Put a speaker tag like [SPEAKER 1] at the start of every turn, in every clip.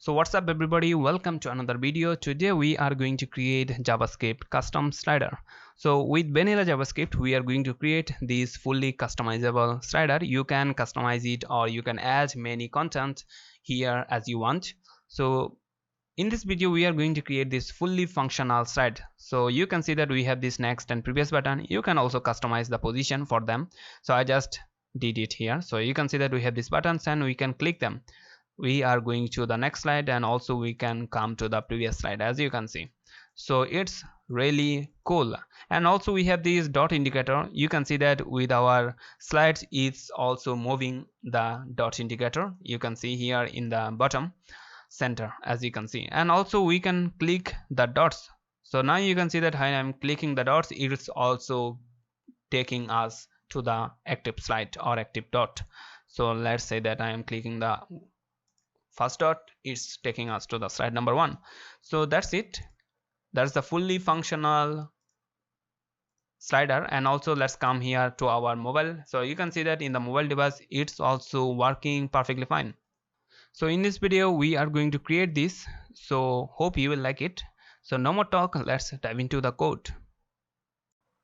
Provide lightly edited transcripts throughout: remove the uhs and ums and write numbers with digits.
[SPEAKER 1] So what's up everybody, welcome to another video. Today we are going to create JavaScript custom slider. So with vanilla JavaScript we are going to create this fully customizable slider. You can customize it or you can add many content here as you want. So in this video we are going to create this fully functional site. So you can see that we have this next and previous button. You can also customize the position for them. So I just did it here. So you can see that we have these buttons and we can click them. We are going to the next slide and also we can come to the previous slide as you can see. So it's really cool. And also we have this dot indicator. You can see that with our slides it's also moving the dot indicator. You can see here in the bottom center as you can see, and also we can click the dots. So now you can see that when I'm clicking the dots it's also taking us to the active slide or active dot. So let's say that I am clicking the first dot, it's taking us to the slide number 1. So that's it. That's the fully functional slider. And also let's come here to our mobile. So you can see that in the mobile device it's also working perfectly fine. So in this video we are going to create this, so hope you will like it. So no more talk, let's dive into the code.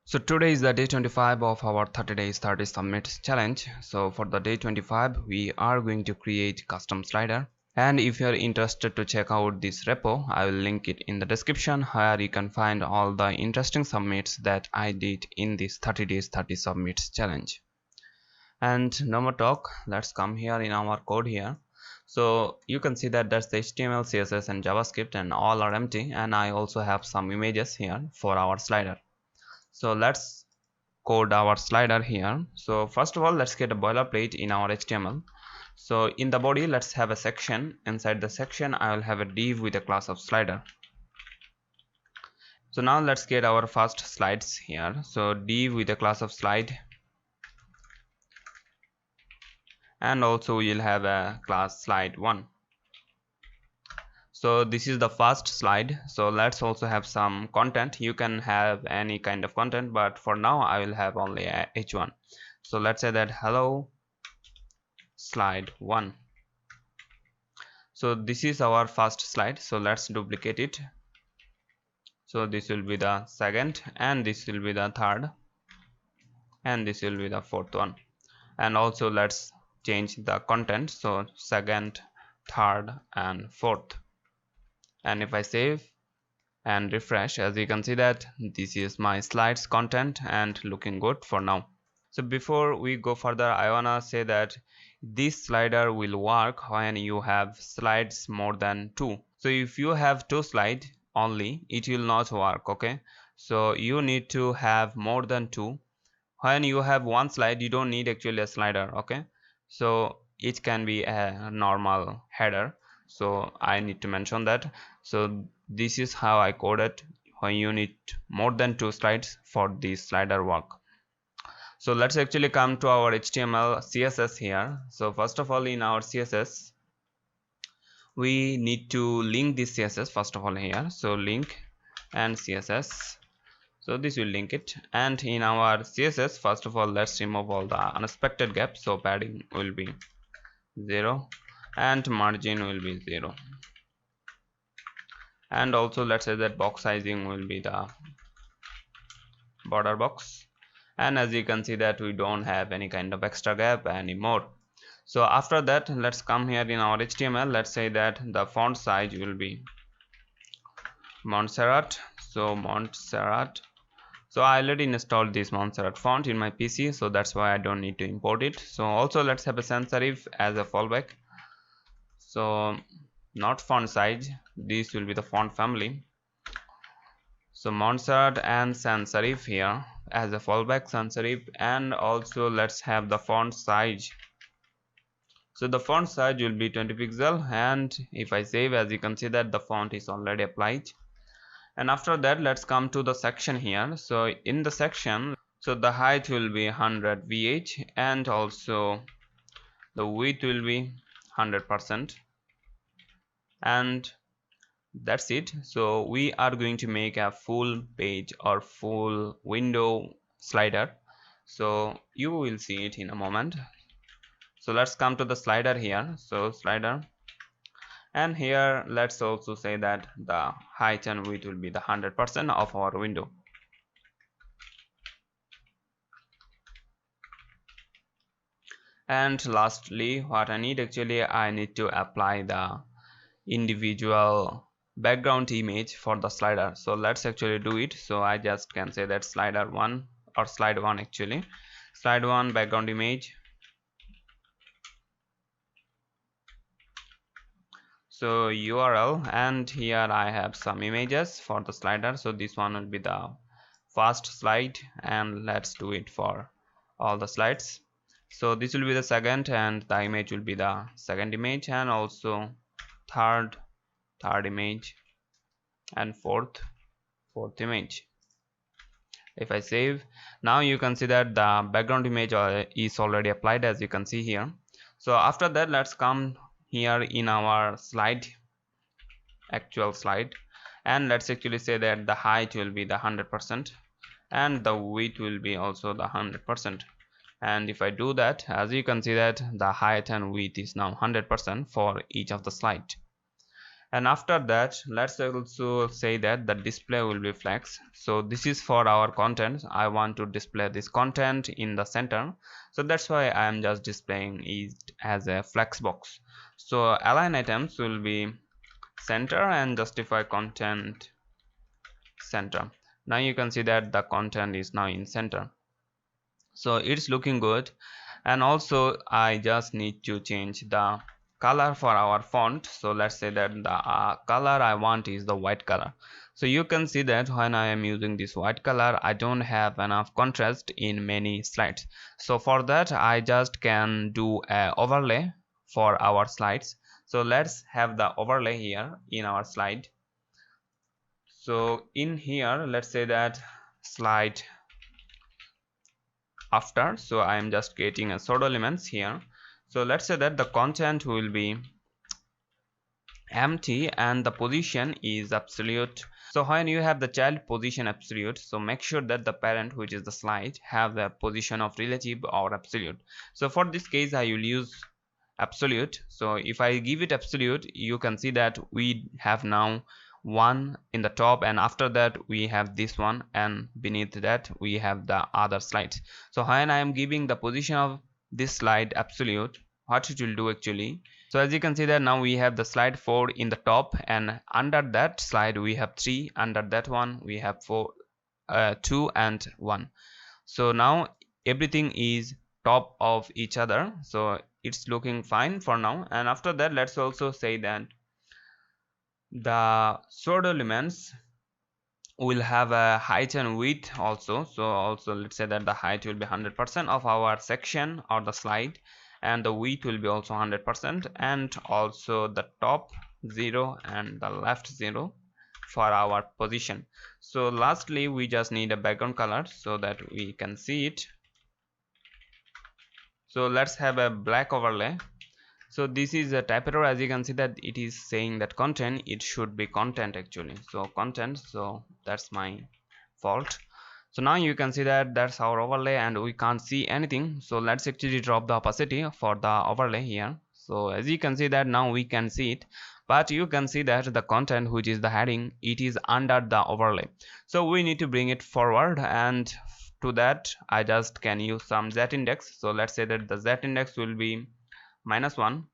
[SPEAKER 1] So today is the day 25 of our 30 days 30 submits challenge. So for the day 25 we are going to create custom slider. And if you are interested to check out this repo, I will link it in the description where you can find all the interesting submits that I did in this 30 days 30 submits challenge. And no more talk, let's come here in our code here. So you can see that that's the HTML, CSS and JavaScript and all are empty, and I also have some images here for our slider. So let's code our slider here. So first of all let's get a boilerplate in our HTML. So in the body let's have a section. Inside the section I will have a div with a class of slider. So now let's get our first slides here. So div with a class of slide, and also we'll have a class slide 1. So this is the first slide. So let's also have some content. You can have any kind of content, but for now I will have only a h1. So let's say that hello slide 1. So this is our first slide. So let's duplicate it. So this will be the second, and this will be the third, and this will be the fourth one. And also let's change the content. So second, third and fourth. And if I save and refresh, as you can see that this is my slides content and looking good for now. So before we go further, I wanna say that this slider will work when you have slides more than 2. So if you have 2 slides only, it will not work. Okay, so you need to have more than 2. When you have 1 slide you don't need actually a slider. Okay, so it can be a normal header, so I need to mention that. So this is how I code it when you need more than 2 slides for this slider work. So let's actually come to our HTML CSS here. So first of all in our CSS we need to link this CSS first of all here. So link and CSS, so this will link it. And in our CSS first of all let's remove all the unexpected gaps. So padding will be 0 and margin will be 0, and also let's say that box sizing will be the border box. And as you can see that we don't have any kind of extra gap anymore. So after that let's come here in our HTML. Let's say that the font size will be Montserrat. So Montserrat. So I already installed this Montserrat font in my PC, so that's why I don't need to import it. So also let's have a sans serif as a fallback. So not font size, this will be the font family. So Montserrat and sans serif here as a fallback, sans serif. And also let's have the font size. So the font size will be 20 pixel, and if I save, as you can see that the font is already applied. And after that let's come to the section here. So in the section, so the height will be 100 VH, and also the width will be 100%, and that's it. So we are going to make a full page or full window slider, so you will see it in a moment. So let's come to the slider here. So slider, And here let's also say that the height and width will be the 100% of our window. And lastly, what I need actually, I need to apply the individual background image for the slider. So let's actually do it. So I just can say that slider 1 or slide 1 actually, slide 1 background image. So URL, and here I have some images for the slider. So this one will be the first slide, and let's do it for all the slides. So this will be the second, and the image will be the second image, and also third image, and fourth image. If I save, now you can see that the background image is already applied, as you can see here. So after that, let's come here in our actual slide, and let's actually say that the height will be the 100% and the width will be also the 100%. And if I do that, as you can see that the height and width is now 100% for each of the slide. And after that, let's also say that the display will be flex. So this is for our content. I want to display this content in the center, so that's why I am just displaying it as a flex box. So align items will be center and justify content center. Now you can see that the content is now in center, so it's looking good. And also I just need to change the color for our font. So let's say that the color I want is the white color. So you can see that when I am using this white color, I don't have enough contrast in many slides. So for that, I just can do a overlay for our slides. So let's have the overlay here in our slide. So in here, let's say that slide after. So I am just creating a pseudo elements here. So let's say that the content will be empty and the position is absolute. So when you have the child position absolute, so make sure that the parent, which is the slide, have the position of relative or absolute. So for this case I will use absolute. So if I give it absolute, you can see that we have now one in the top, and after that we have this one, and beneath that we have the other slide. So when I am giving the position of this slide absolute, what it will do actually, so as you can see that now we have the slide 4 in the top, and under that slide we have 3, under that one we have 4, 2 and 1. So now everything is top of each other, so it's looking fine for now. And after that, let's also say that the pseudo elements will have a height and width also. So also let's say that the height will be 100% of our section or the slide, and the width will be also 100%, and also the top 0 and the left 0 for our position. So lastly, we just need a background color so that we can see it. So let's have a black overlay. So this is a type error, as you can see that it is saying that content, it should be content actually. So content, so that's my fault. So now you can see that that's our overlay and we can't see anything. So let's actually drop the opacity for the overlay here. So as you can see that now we can see it, but you can see that the content, which is the heading, it is under the overlay. So we need to bring it forward, and to that I just can use some z index. So let's say that the z index will be -1,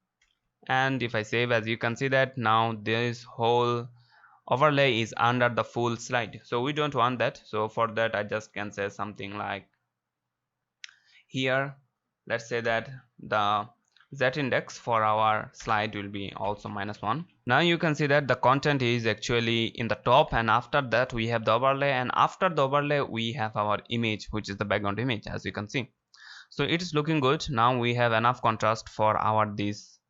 [SPEAKER 1] and if I save, as you can see that now this whole overlay is under the full slide. So we don't want that. So for that I just can say something like here, let's say that the z index for our slide will be also -1. Now you can see that the content is actually in the top, and after that we have the overlay, and after the overlay we have our image, which is the background image, as you can see. So it is looking good. Now we have enough contrast for our this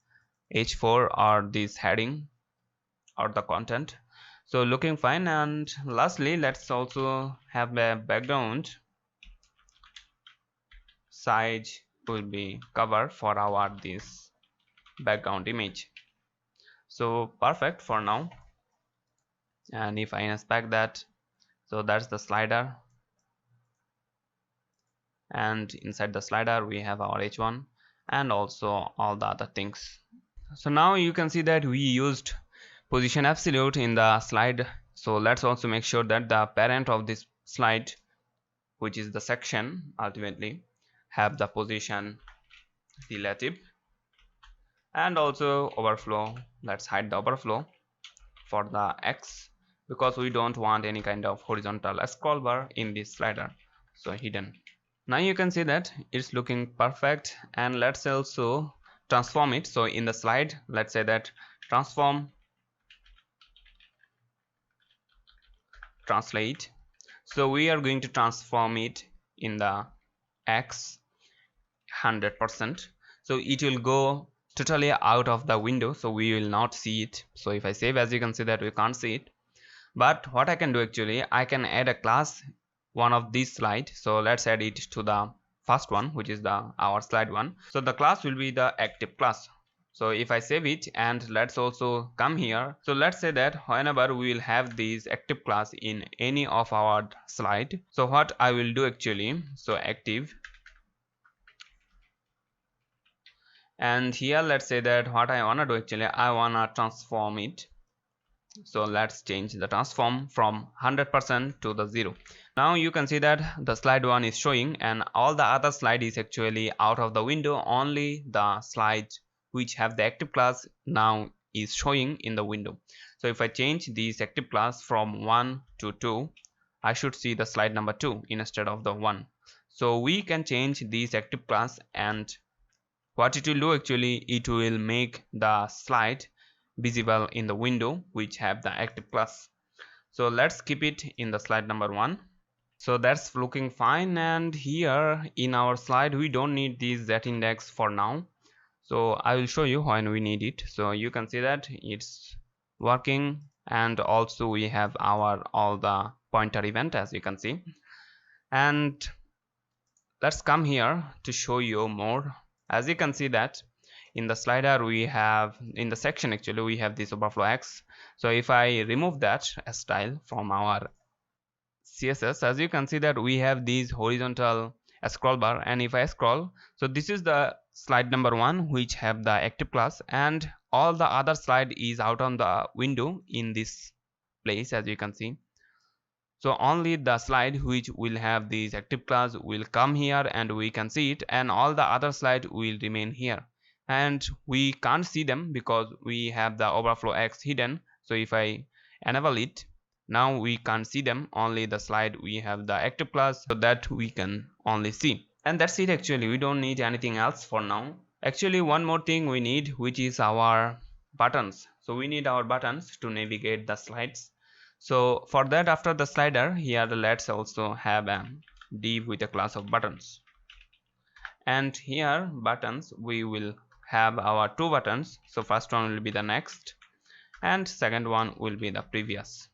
[SPEAKER 1] h4 or this heading or the content. So looking fine. And lastly, let's also have a background size will be cover for our this background image. So perfect for now. And if I inspect that, so that's the slider, and inside the slider we have our h1 and also all the other things. So now you can see that we used position absolute in the slide. So let's also make sure that the parent of this slide, which is the section, ultimately have the position relative. And also overflow, let's hide the overflow for the X, because we don't want any kind of horizontal scroll bar in this slider, so hidden. Now you can see that it's looking perfect, and let's also transform it. So in the slide, let's say that transform translate. So we are going to transform it in the X 100%. So it will go totally out of the window, so we will not see it. So if I save, as you can see that we can't see it. But what I can do, actually I can add a class one of these slide. So let's add it to the first one, which is the our slide one. So the class will be the active class. So if I save it, and let's also come here. So let's say that whenever we will have this active class in any of our slide, so what I will do actually, so active, and here let's say that what I wanna do, actually I wanna transform it. So let's change the transform from 100% to the 0. Now you can see that the slide 1 is showing, and all the other slide is actually out of the window. Only the slide which have the active class now is showing in the window. So if I change this active class from 1 to 2, I should see the slide number 2 instead of the 1. So we can change this active class, and what it will do, actually it will make the slide visible in the window which have the active class. So let's keep it in the slide number 1. So that's looking fine, and here in our slide we don't need this z index for now. So I will show you when we need it. So you can see that it's working, and also we have our all the pointer event, as you can see. And let's come here to show you more. As you can see that in the slider we have, in the section actually we have this overflow X. So if I remove that style from our CSS, as you can see that we have these horizontal scroll bar, and if I scroll, so this is the slide number 1 which have the active class, and all the other slide is out on the window in this place, as you can see. So only the slide which will have this active class will come here and we can see it, and all the other slide will remain here, and we can't see them because we have the overflow X hidden. So if I enable it, now we can't see them, only the slide we have the active class, so that we can only see. And that's it, actually we don't need anything else for now. Actually one more thing we need, which is our buttons. So we need our buttons to navigate the slides. So for that, after the slider here, let's also have a div with a class of buttons, and here buttons we will have our 2 buttons. So first one will be the next, and second one will be the previous.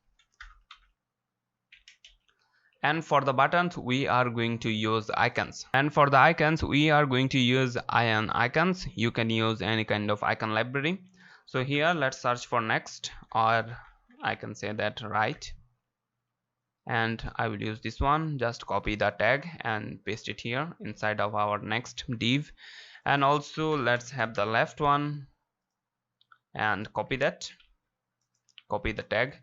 [SPEAKER 1] And for the buttons we are going to use icons, and for the icons we are going to use ion icons. You can use any kind of icon library. So here let's search for next, or I can say that right, and I will use this one. Just copy the tag and paste it here inside of our next div. And also let's have the left one and copy that, copy the tag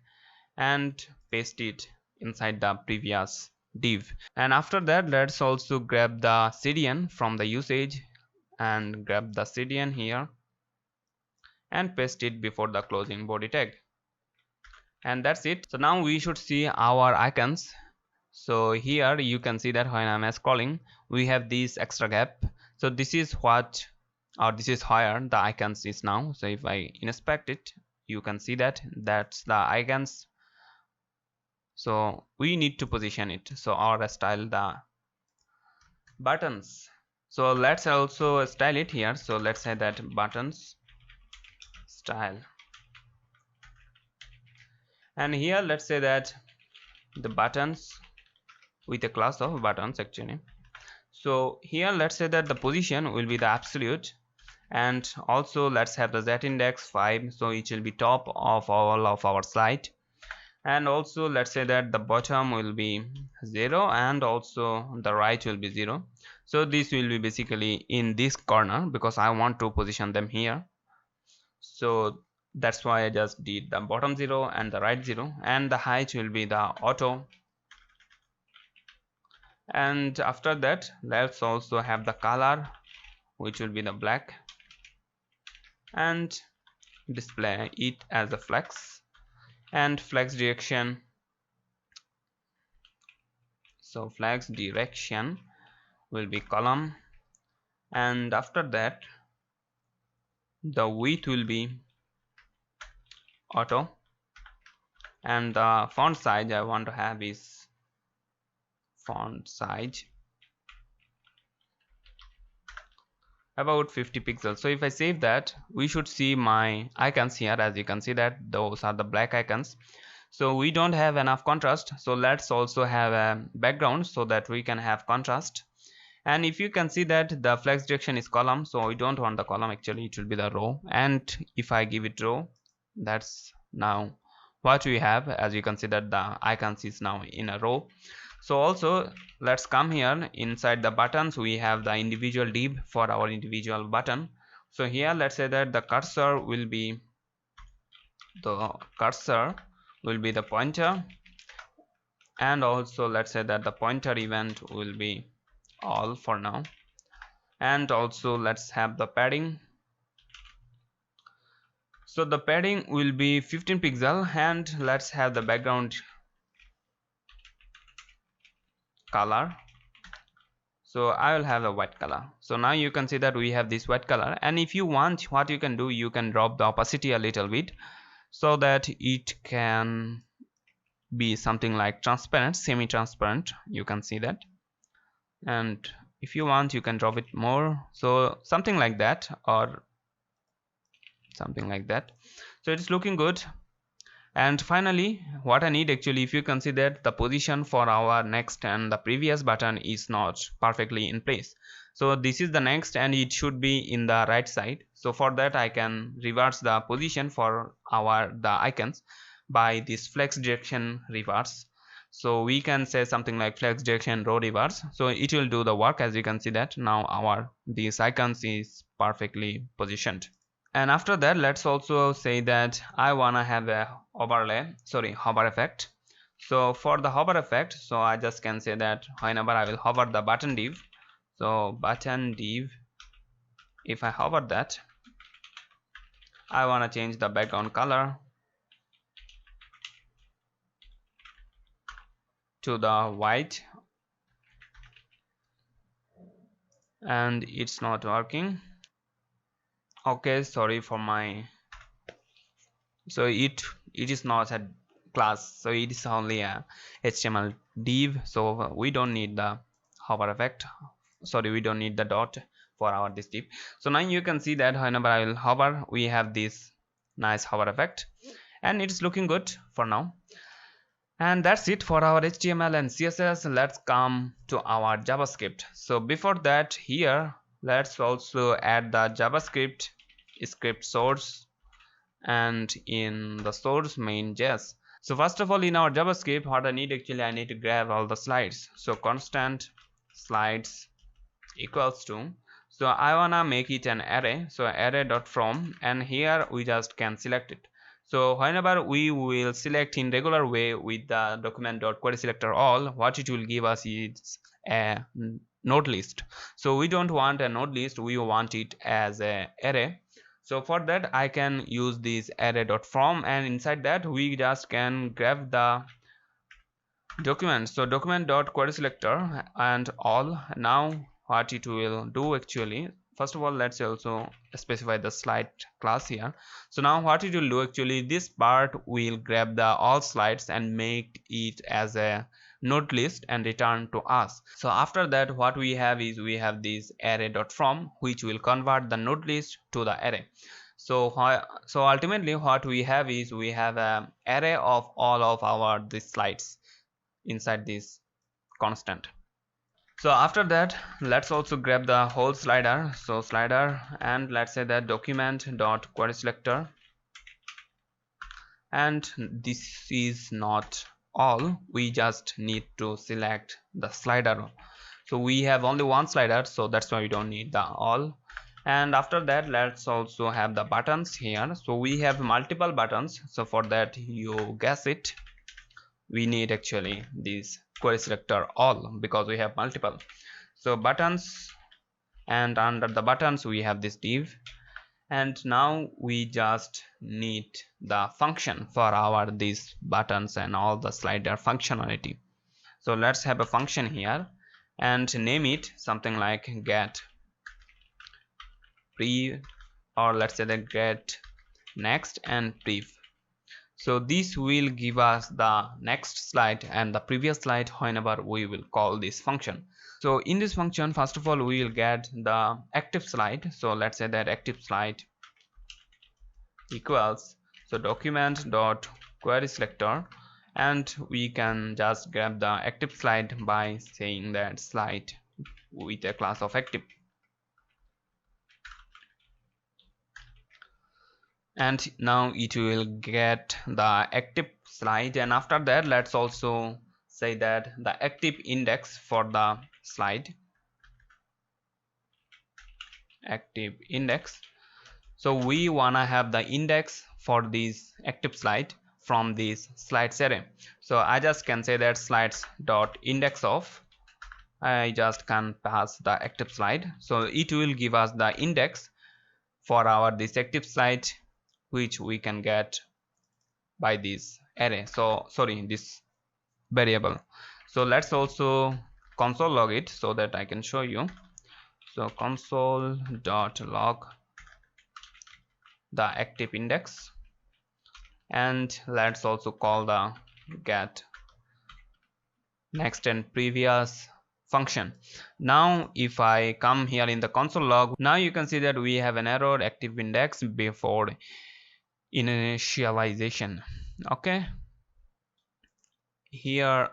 [SPEAKER 1] and paste it inside the previous div. And after that, let's also grab the CDN from the usage and grab the CDN here and paste it before the closing body tag. And that's it. So now we should see our icons. So here you can see that when I'm scrolling, we have this extra gap. So this is what, or this is where the icons is now. So if I inspect it, you can see that that's the icons. So we need to position it, so or style the buttons. So let's also style it here. So let's say that buttons style, and here let's say that the buttons with a class of buttons actually. So here let's say that the position will be the absolute, and also let's have the z index 5, so it will be top of all of our slide. And also let's say that the bottom will be 0 and also the right will be 0. So this will be basically in this corner because I want to position them here. So that's why I just did the bottom 0 and the right 0, and the height will be the auto. And after that, let's also have the color, which will be the black, and display it as a flex, and flex direction. So flex direction will be column, and after that the width will be auto, and the font size I want to have is font size about 50 pixels. So if I save that, we should see my icons here. As you can see that those are the black icons. So we don't have enough contrast, so let's also have a background so that we can have contrast. And if you can see that the flex direction is column, so we don't want the column, actually it will be the row. And if I give it row, that's now what we have. As you can see that the icons is now in a row. So also let's come here inside the buttons. We have the individual div for our individual button. So here let's say that the cursor will be the pointer, and also let's say that the pointer event will be all for now. And also let's have the padding. So the padding will be 15 pixel, and let's have the background color. So I will have a white color. So now you can see that we have this white color, and if you want, what you can do, you can drop the opacity a little bit so that it can be something like transparent, semi-transparent, you can see that. And if you want, you can drop it more, so something like that, or something like that. So it's looking good. And finally, what I need, actually, if you consider the position for our next and the previous button is not perfectly in place, so this is the next and it should be in the right side. So for that I can reverse the position for the icons by this flex direction reverse. So we can say something like flex direction row reverse, so it will do the work. As you can see that now these icons is perfectly positioned. And after that, let's also say that I wanna have a hover effect. So for the hover effect, so I just can say that whenever I will hover the button div, so button div, if I hover that, I wanna change the background color to the white, and it's not working. Okay, sorry for my, so it is not a class, so it is only a HTML div, so we don't need the hover effect, we don't need the dot for our this div. So now you can see that whenever I will hover, we have this nice hover effect, and it's looking good for now. And that's it for our HTML and CSS. Let's come to our JavaScript. So before that, here let's also add the JavaScript script source, and in the source main.js. So first of all, in our JavaScript, what I need, actually I need to grab all the slides. So constant slides equals to, so I wanna make it an array, so array.from, and here we just can select it. So whenever we will select in regular way with the document.querySelector all, what it will give us is a node list. So we don't want a node list, we want it as a array. So for that I can use this array.from, and inside that we just can grab the document, so document.querySelector and all. Now what it will do, actually, first of all let's also specify the slide class here. So now what it will do, actually, this part will grab the all slides and make it as a node list and return to us. So after that, what we have is we have this array.from, which will convert the node list to the array. So ultimately what we have is we have an array of all of our these slides inside this constant. So after that, let's also grab the whole slider, so slider, and let's say that document.querySelector, and this is not all, we just need to select the slider. So we have only one slider, so that's why we don't need the all. And after that, let's also have the buttons here. So we have multiple buttons, so for that, you guess it, we need actually this query selector all, because we have multiple. So buttons, and under the buttons we have this div, and now we just need the function for our these buttons and all the slider functionality. So let's have a function here and name it something like get pre, or let's say that get next and prev. So this will give us the next slide and the previous slide whenever we will call this function. So in this function, first of all, we will get the active slide. So let's say that active slide equals, so document dot query selector, and we can just grab the active slide by saying that slide with a class of active. And now it will get the active slide, and after that, let's also say that the active index for the slide, active index. So we wanna have the index for this active slide from this slides array. So I just can say that slides dot index of, I just can pass the active slide, so it will give us the index for our this active slide, which we can get by this array, so sorry, this variable. So let's also console log it so that I can show you. So console dot log the active index, and let's also call the get next and previous function. Now if I come here in the console log, now you can see that we have an error, active index before initialization. Okay, here,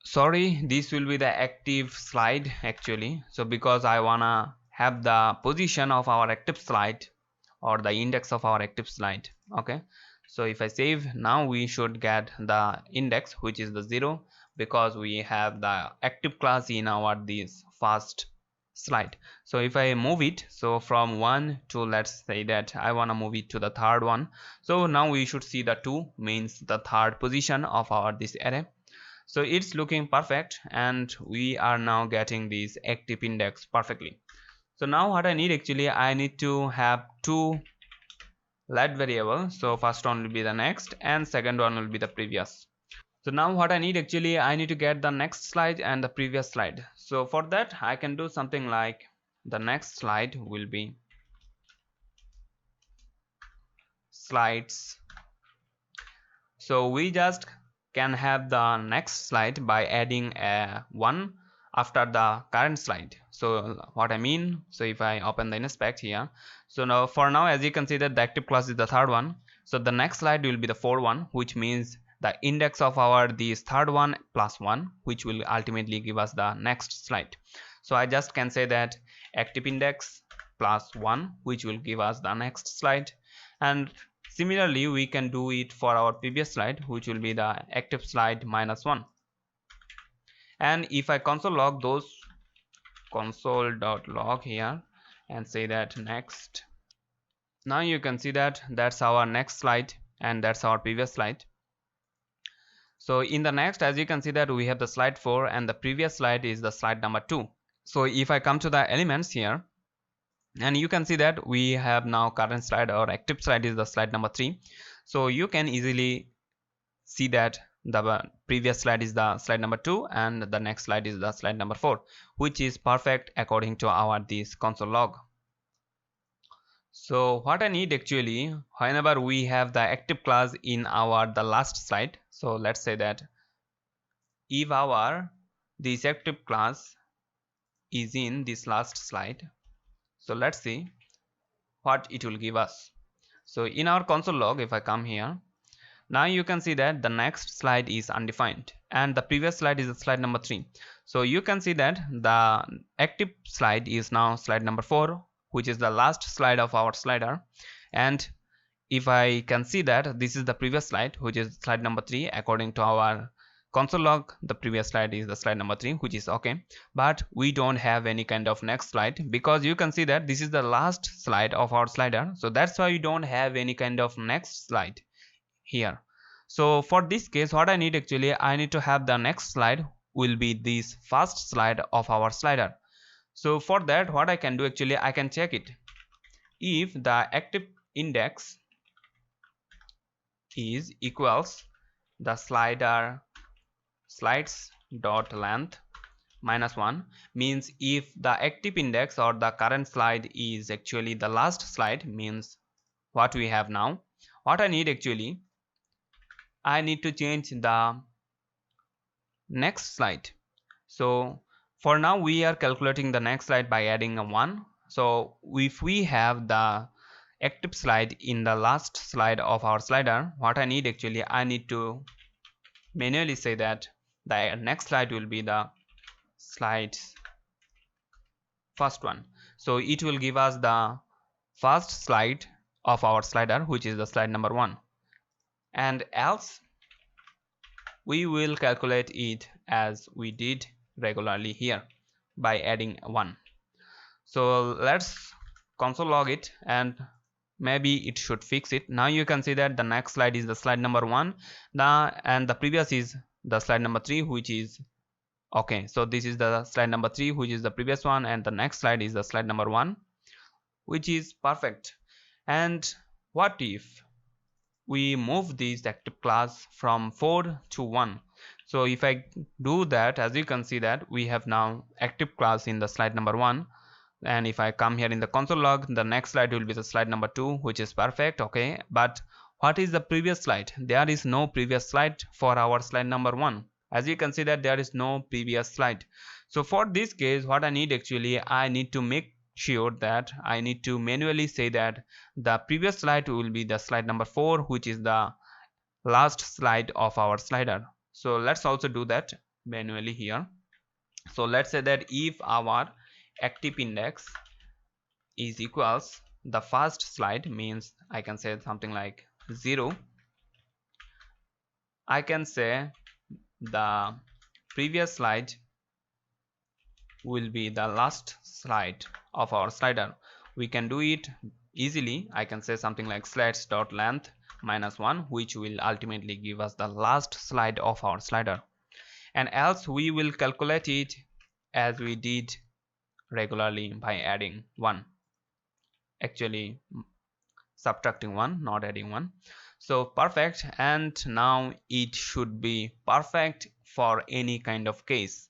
[SPEAKER 1] sorry, this will be the active slide actually. So because I wanna have the position of our active slide or the index of our active slide. Okay, so if I save, now we should get the index, which is the 0, because we have the active class in our this first slide. So if I move it, so from 1 to, let's say that I want to move it to the third one, so now we should see the 2 means the third position of our this array. So it's looking perfect, and we are now getting this active index perfectly. So now what I need actually, I need to have two let variable. So first one will be the next and second one will be the previous. So now what I need actually, I need to get the next slide and the previous slide. So for that I can do something like the next slide will be slides. So we just can have the next slide by adding a 1 after the current slide. So what I mean, so if I open the inspect here, so now for now, as you can see that the active class is the third one, so the next slide will be the fourth one, which means the index of our this third one plus 1, which will ultimately give us the next slide. So I just can say that active index plus 1, which will give us the next slide. And similarly we can do it for our previous slide, which will be the active slide minus 1. And if I console log those, console.log here, and say that next, now you can see that that's our next slide and that's our previous slide. So in the next, as you can see that we have the slide 4 and the previous slide is the slide number 2. So if I come to the elements here, and you can see that we have now current slide or active slide is the slide number 3. So you can easily see that the previous slide is the slide number 2 and the next slide is the slide number 4, which is perfect according to our this console log. So what I need actually, whenever we have the active class in our the last slide, so let's say that if our this active class is in this last slide, so let's see what it will give us. So in our console log, if I come here, now you can see that the next slide is undefined and the previous slide is slide number 3. So you can see that the active slide is now slide number 4, which is the last slide of our slider. And if I can see that this is the previous slide, which is slide number 3 according to our console log, the previous slide is the slide number 3, which is okay, but we don't have any kind of next slide, because you can see that this is the last slide of our slider, so that's why we don't have any kind of next slide here. So for this case, what I need actually, I need to have the next slide will be this first slide of our slider. So for that, what I can do actually, I can check it. If the active index is equals the slides dot length -1, means if the active index or the current slide is actually the last slide, means what we have now, what I need actually, I need to change the next slide. So for now we are calculating the next slide by adding a 1. So if we have the active slide in the last slide of our slider, what I need actually, I need to manually say that the next slide will be the slides first one. So it will give us the first slide of our slider, which is the slide number 1, and else we will calculate it as we did regularly here by adding 1. So let's console log it, and maybe it should fix it. Now you can see that the next slide is the slide number 1, and the previous is the slide number 3, which is okay. So this is the slide number 3, which is the previous one, and the next slide is the slide number 1, which is perfect. And what if we move this active class from 4 to 1? So if I do that, as you can see that we have now active class in the slide number 1, and if I come here in the console log, the next slide will be the slide number 2, which is perfect, okay. But what is the previous slide? There is no previous slide for our slide number 1. As you can see that there is no previous slide. So for this case, what I need actually, I need to make sure that I need to manually say that the previous slide will be the slide number 4, which is the last slide of our slider. So let's also do that manually here. So let's say that if our active index is equals the first slide, means I can say something like 0, I can say the previous slide will be the last slide of our slider. We can do it easily. I can say something like slides dot length -1, which will ultimately give us the last slide of our slider, and else we will calculate it as we did regularly by adding 1, actually subtracting 1, not adding 1. So perfect, and now it should be perfect for any kind of case.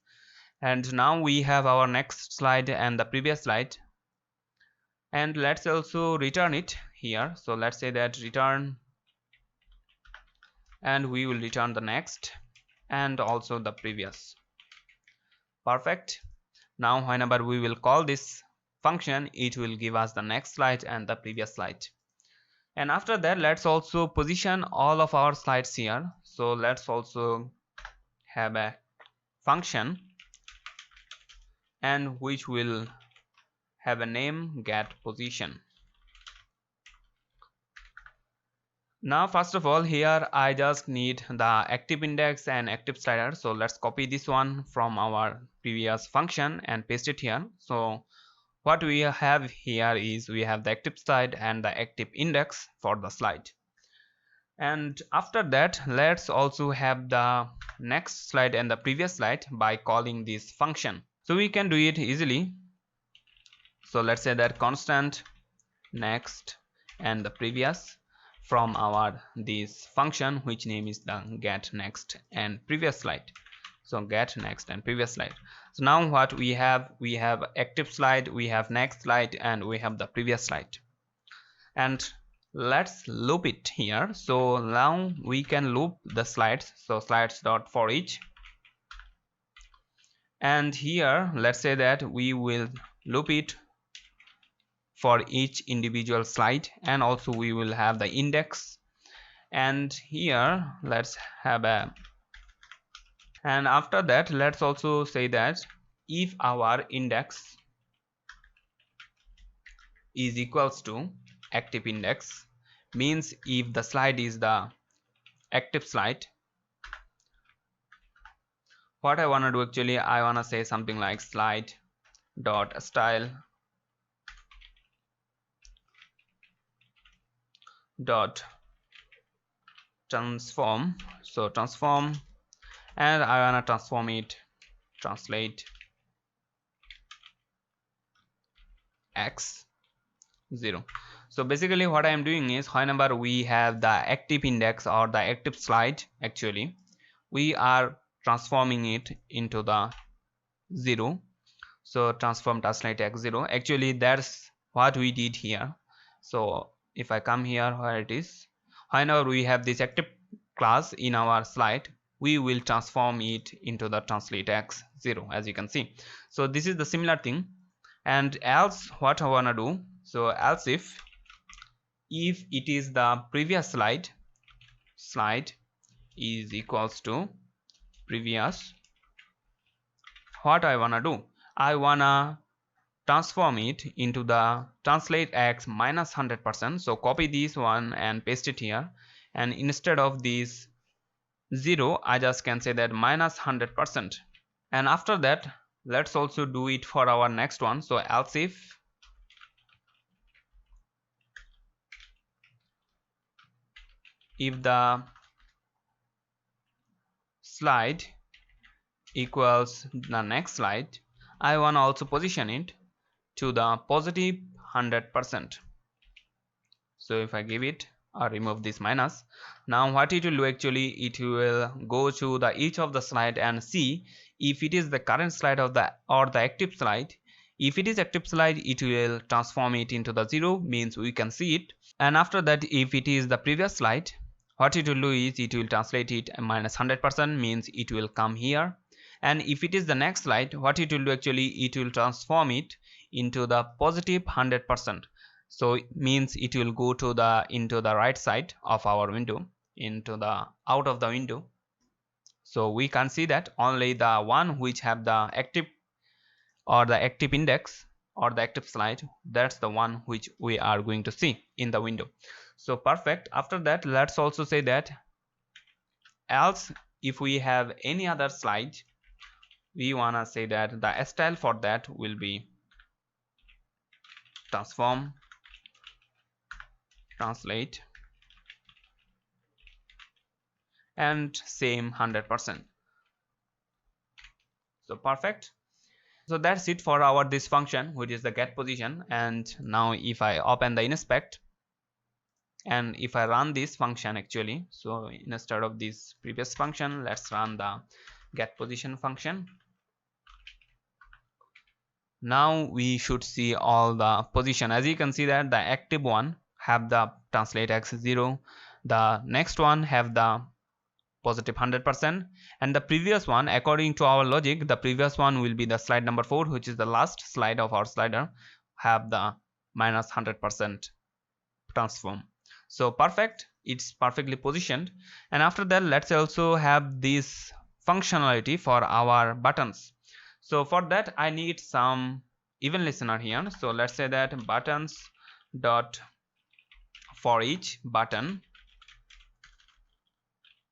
[SPEAKER 1] And now we have our next slide and the previous slide, and let's also return it here. So let's say that return, and we will return the next and also the previous. Perfect. Now whenever we will call this function, it will give us the next slide and the previous slide. And after that, let's also position all of our slides here. So let's also have a function, and which will have a name get position. Now first of all, here I just need the active index and active slider. So let's copy this one from our previous function and paste it here. So what we have here is we have the active slide and the active index for the slide. And after that, let's also have the next slide and the previous slide by calling this function. So we can do it easily. So let's say that constant next and the previous from our this function, which name is the get next and previous slide. So get next and previous slide. So now what we have active slide, we have next slide, and we have the previous slide. And let's loop it here. So now we can loop the slides. So slides dot for each, and here let's say that we will loop it for each individual slide, and also we will have the index. And here let's have a, and after that let's also say that if our index is equals to active index, means if the slide is the active slide, what I want to do actually, I want to say something like slide dot style dot transform. So transform, and I want to transform it, translate x 0. So basically what I am doing is, whenever we have the active index or the active slide, actually we are transforming it into the 0. So transform translate x 0, actually that's what we did here. So if I come here where it is, whenever we have this active class in our slide, we will transform it into the translate x 0, as you can see. So this is the similar thing. And else what I want to do, so else if it is the previous slide is equals to previous, what I want to do, I want to transform it into the translate x minus 100%. So copy this one and paste it here, and instead of this 0 I just can say that minus 100%. And after that let's also do it for our next one. So else if the slide equals the next slide, I want to also position it to the positive 100%. So if I give it or remove this minus, now what it will do actually, it will go to the each of the slide and see if it is the current slide of the or the active slide. If it is active slide, it will transform it into the 0, means we can see it. And after that, if it is the previous slide, what it will do is it will translate it minus 100%, means it will come here. And if it is the next slide, what it will do actually, it will transform it into the positive 100%. So it means it will go to the into the right side of our window, into the out of the window. So we can see that only the one which have the active or the active index or the active slide, that's the one which we are going to see in the window. So perfect. After that, let's also say that else if we have any other slide, we wanna say that the style for that will be transform translate and same 100%. So perfect. So that's it for our this function, which is the get position. And now if I open the inspect and if I run this function actually, so instead of this previous function, let's run the get position function. Now we should see all the position. As you can see that the active one have the translate x 0, the next one have the positive 100%, and the previous one, according to our logic, the previous one will be the slide number 4, which is the last slide of our slider, have the minus 100% transform. So perfect, it's perfectly positioned. And after that, let's also have this functionality for our buttons. So for that I need some event listener here. So let's say that buttons dot for each button.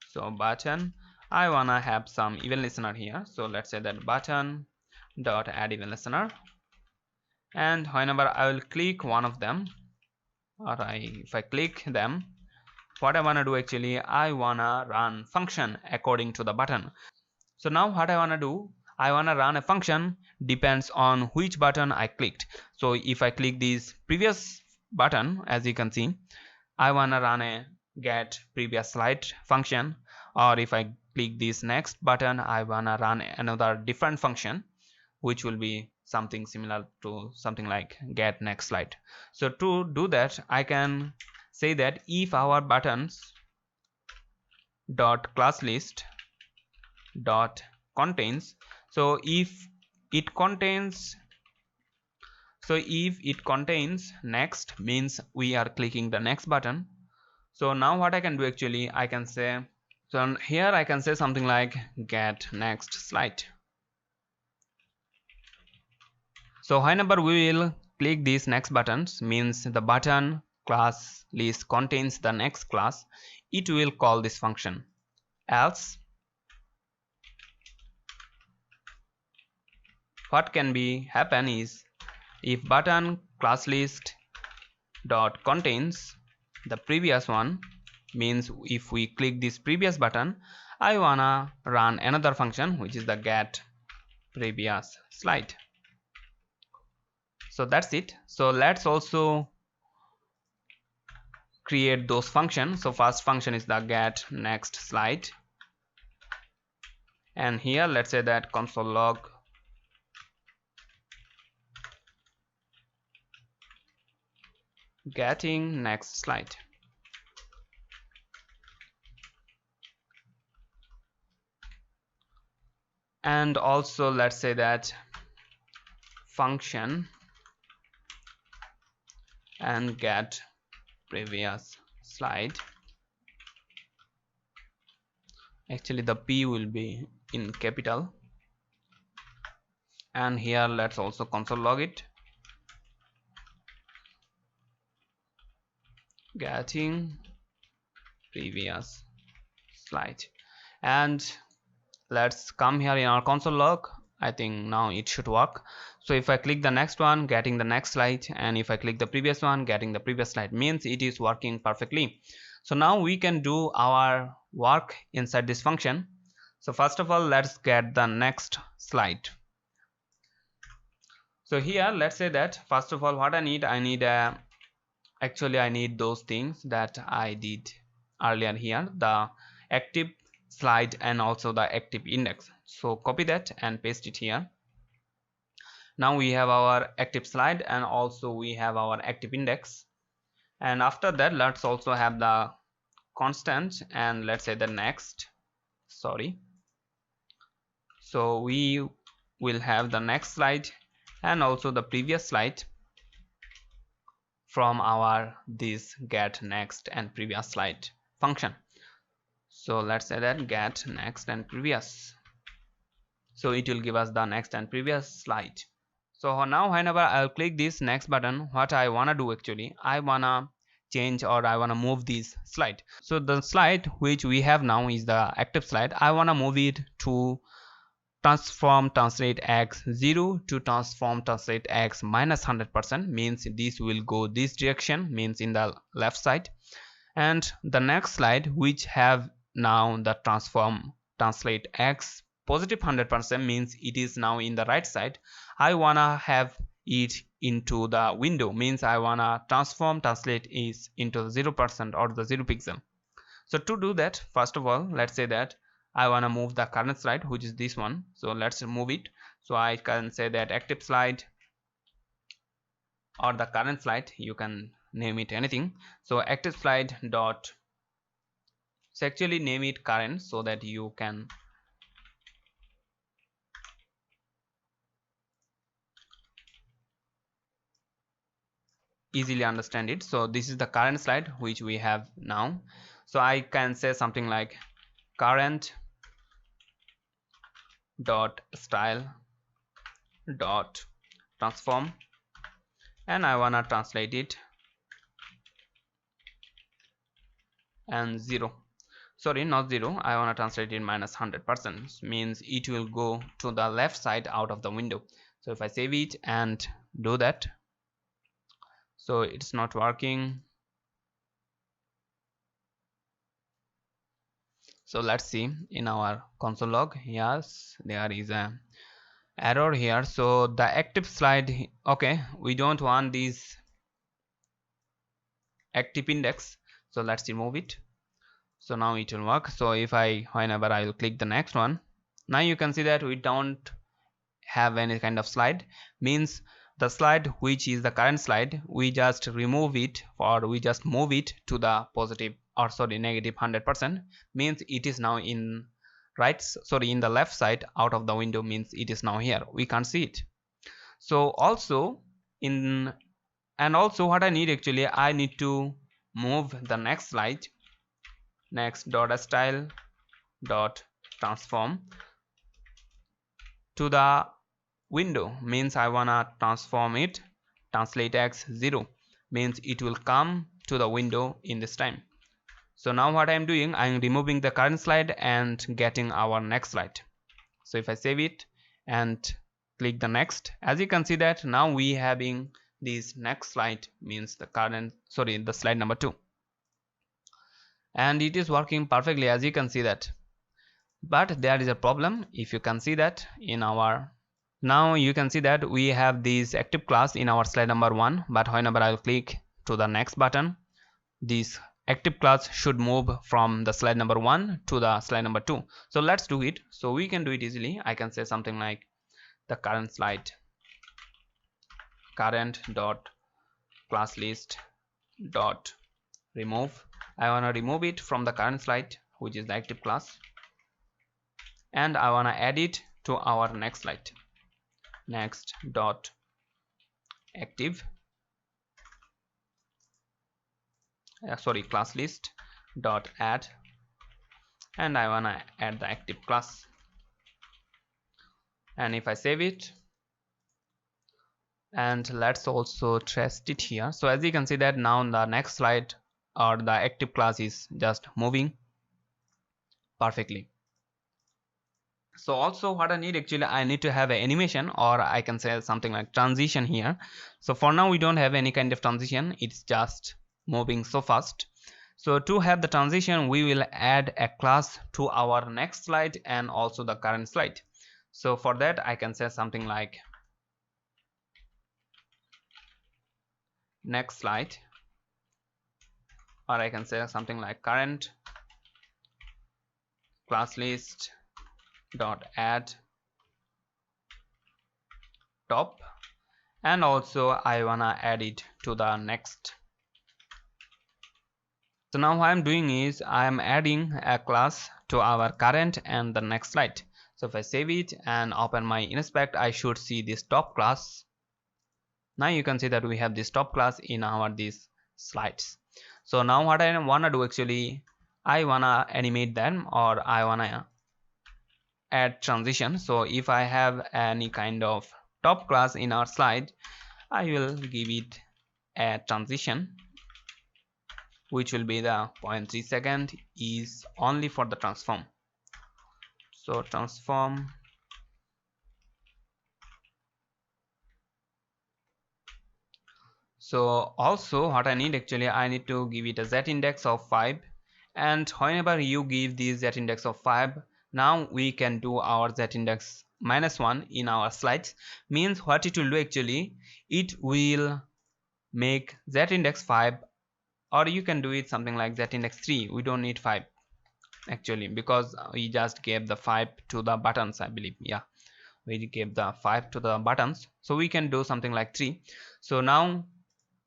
[SPEAKER 1] So button, I wanna have some event listener here. So let's say that button dot add event listener, and whenever I will click one of them, or if I click them, what I wanna do actually, I wanna run function according to the button. So now what I wanna do, I wanna run a function depends on which button I clicked. So if I click this previous button, as you can see, I wanna run a get previous slide function, or if I click this next button, I wanna run another different function which will be something similar to something like get next slide. So to do that, I can say that if our buttons dot class list dot contains, so if it contains next, means we are clicking the next button. So now what I can do actually, I can say, so here I can say something like get next slide. So whenever we will click these next buttons, means the button class list contains the next class, it will call this function. Else what can be happen is if button class list dot contains the previous one, means if we click this previous button, I wanna run another function which is the get previous slide. So that's it. So let's also create those functions. So first function is the get next slide, and here let's say that console log getting next slide. And also let's say that function and get previous slide. Actually the P will be in capital, and here let's also console log it getting previous slide. And let's come here in our console log. I think now it should work. So if I click the next one, getting the next slide, and if I click the previous one, getting the previous slide, means it is working perfectly. So now we can do our work inside this function. So first of all, let's get the next slide. So here let's say that first of all what I need actually I need those things that I did earlier here, the active slide and also the active index. So copy that and paste it here. Now we have our active slide and also we have our active index, and after that let's also have the constant and let's say the next, so we will have the next slide and also the previous slide from our this get next and previous slide function. So let's say that get next and previous, so it will give us the next and previous slide. So now whenever I'll click this next button, what I wanna do actually, I wanna change or I wanna move this slide. So the slide which we have now is the active slide. I wanna move it to transform translate x 0 to transform translate x minus 100%, means this will go this direction, means in the left side. And the next slide which have now the transform translate x positive 100%, means it is now in the right side. I wanna have it into the window, means I wanna transform translate is into 0% or the 0 pixel. So to do that, first of all let's say that I wanna move the current slide, which is this one. So let's move it. So I can say that active slide or the current slide, you can name it anything. So active slide dot, so actually name it current so that you can easily understand it. So this is the current slide which we have now. So I can say something like current dot style dot transform, and I wanna translate it and 0, sorry not 0, I wanna translate it minus 100%, means it will go to the left side out of the window. So if I save it and do that, so it's not working. So let's see in our console log. Yes, there is a error here. So the active slide, okay, we don't want this active index, so let's remove it. So now it will work. So if whenever I will click the next one, now you can see that we don't have any kind of slide, means the slide which is the current slide, we just remove it or we just move it to the positive or sorry negative 100%, means it is now in in the left side out of the window, means it is now here, we can't see it. So also what I need actually, I need to move the next slide next dot style dot transform to the window, means I wanna transform it translate x 0, means it will come to the window in this time. So now what I'm doing, I'm removing the current slide and getting our next slide. So if I save it and click the next. As you can see that now we having this next slide, means the the slide number 2, and it is working perfectly, as you can see that. But there is a problem. If you can see that in our, now you can see that we have this active class in our slide number 1, but whenever I'll click to the next button, this active class should move from the slide number 1 to the slide number 2. So let's do it. So we can do it easily. I can say something like the current slide, current dot class list dot remove. I want to remove it from the current slide, which is the active class, and I want to add it to our next slide, next dot active class list dot add, and I want to add the active class. And if I save it, and let's also test it here. So as you can see that now the next slide or the active class is just moving perfectly. So also what I need, actually I need to have an animation, or I can say something like transition here. So for now we don't have any kind of transition, it's just moving so fast. So to have the transition, we will add a class to our next slide and also the current slide. So for that I can say something like next slide, or I can say something like current class list dot add top, and also I wanna add it to the next. So now what I'm doing is I'm adding a class to our current and the next slide. So if I save it and open my inspect, I should see this top class. Now you can see that we have this top class in our these slides. So now what I wanna do, actually I wanna animate them, or I wanna add transition. So if I have any kind of top class in our slide, I will give it a transition, which will be the 0.3 second is only for the transform. So transform, so also what I need, actually I need to give it a z index of 5, and whenever you give this z index of 5, now we can do our z index -1 in our slides. Means what it will do, actually it will make z index 5, or you can do it something like z index 3. We don't need 5 actually, because we just gave the 5 to the buttons, I believe. Yeah, we gave the 5 to the buttons, so we can do something like 3. So now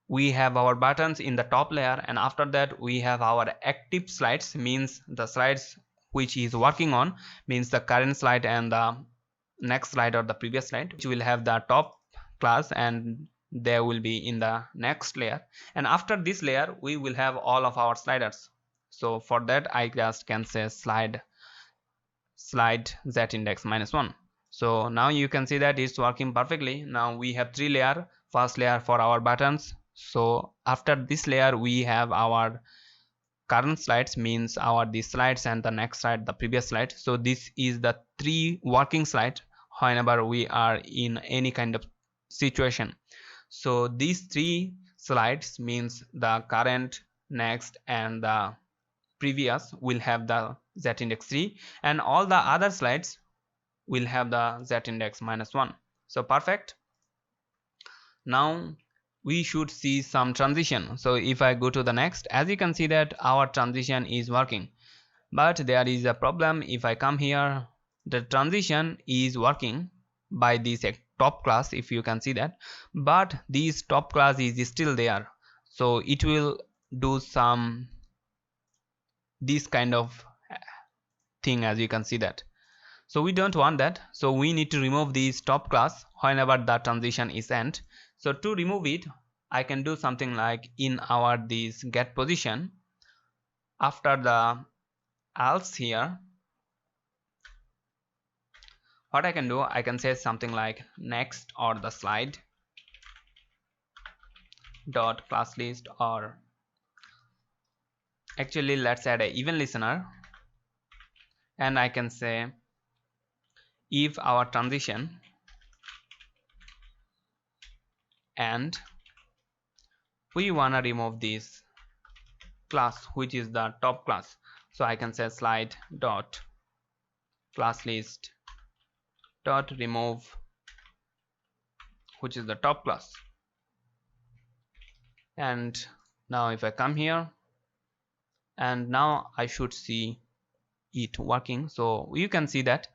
[SPEAKER 1] we have our buttons in the top layer, and after that we have our active slides, means the slides which is working on, means the current slide and the next slide or the previous slide, which will have the top class, and they will be in the next layer. And after this layer we will have all of our sliders. So for that I just can say slide z index -1. So now you can see that it's working perfectly. Now we have 3 layer. First layer for our buttons. So after this layer we have our current slides, means our these slides, and the next slide, the previous slide. So this is the 3 working slides whenever we are in any kind of situation. So these 3 slides, means the current, next, and the previous, will have the z index 3, and all the other slides will have the z index -1. So perfect. Now we should see some transition. So if I go to the next, as you can see that our transition is working, but there is a problem. If I come here, the transition is working by this top class, if you can see that, but this top class is still there. So it will do some this kind of thing, as you can see that. So we don't want that, so we need to remove this top class whenever the transition is end. So to remove it, I can do something like in our this get position, after the else here, what I can do, I can say something like next or the slide dot class list, or actually let's add a even listener, and I can say if our transition and we wanna remove this class which is the top class. So I can say slide dot class list dot remove which is the top class. And now if I come here, and now I should see it working. So you can see that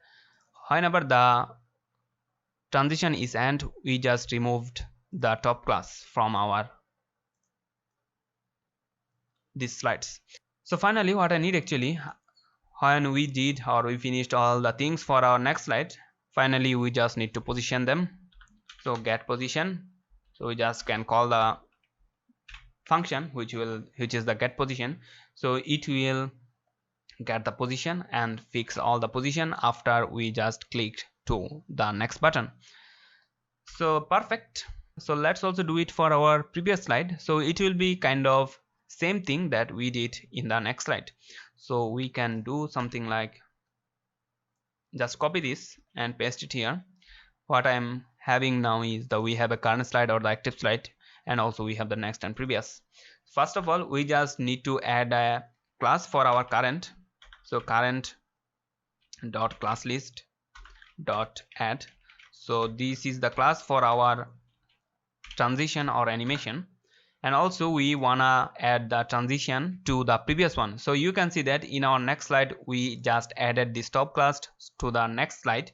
[SPEAKER 1] whenever the transition is end, we just removed the top class from our these slides. So finally what I need actually, when we did or we finished all the things for our next slide, finally we just need to position them. So get position, so we just can call the function which is the get position. So it will get the position and fix all the position after we just clicked to the next button. So perfect. So let's also do it for our previous slide. So it will be kind of same thing that we did in the next slide. So we can do something like just copy this and paste it here. What I'm having now is that we have a current slide or the active slide, and also we have the next and previous. First of all, we just need to add a class for our current. So current dot class list dot add. So this is the class for our transition or animation, and also we wanna add the transition to the previous one. So you can see that in our next slide we just added this top class to the next slide,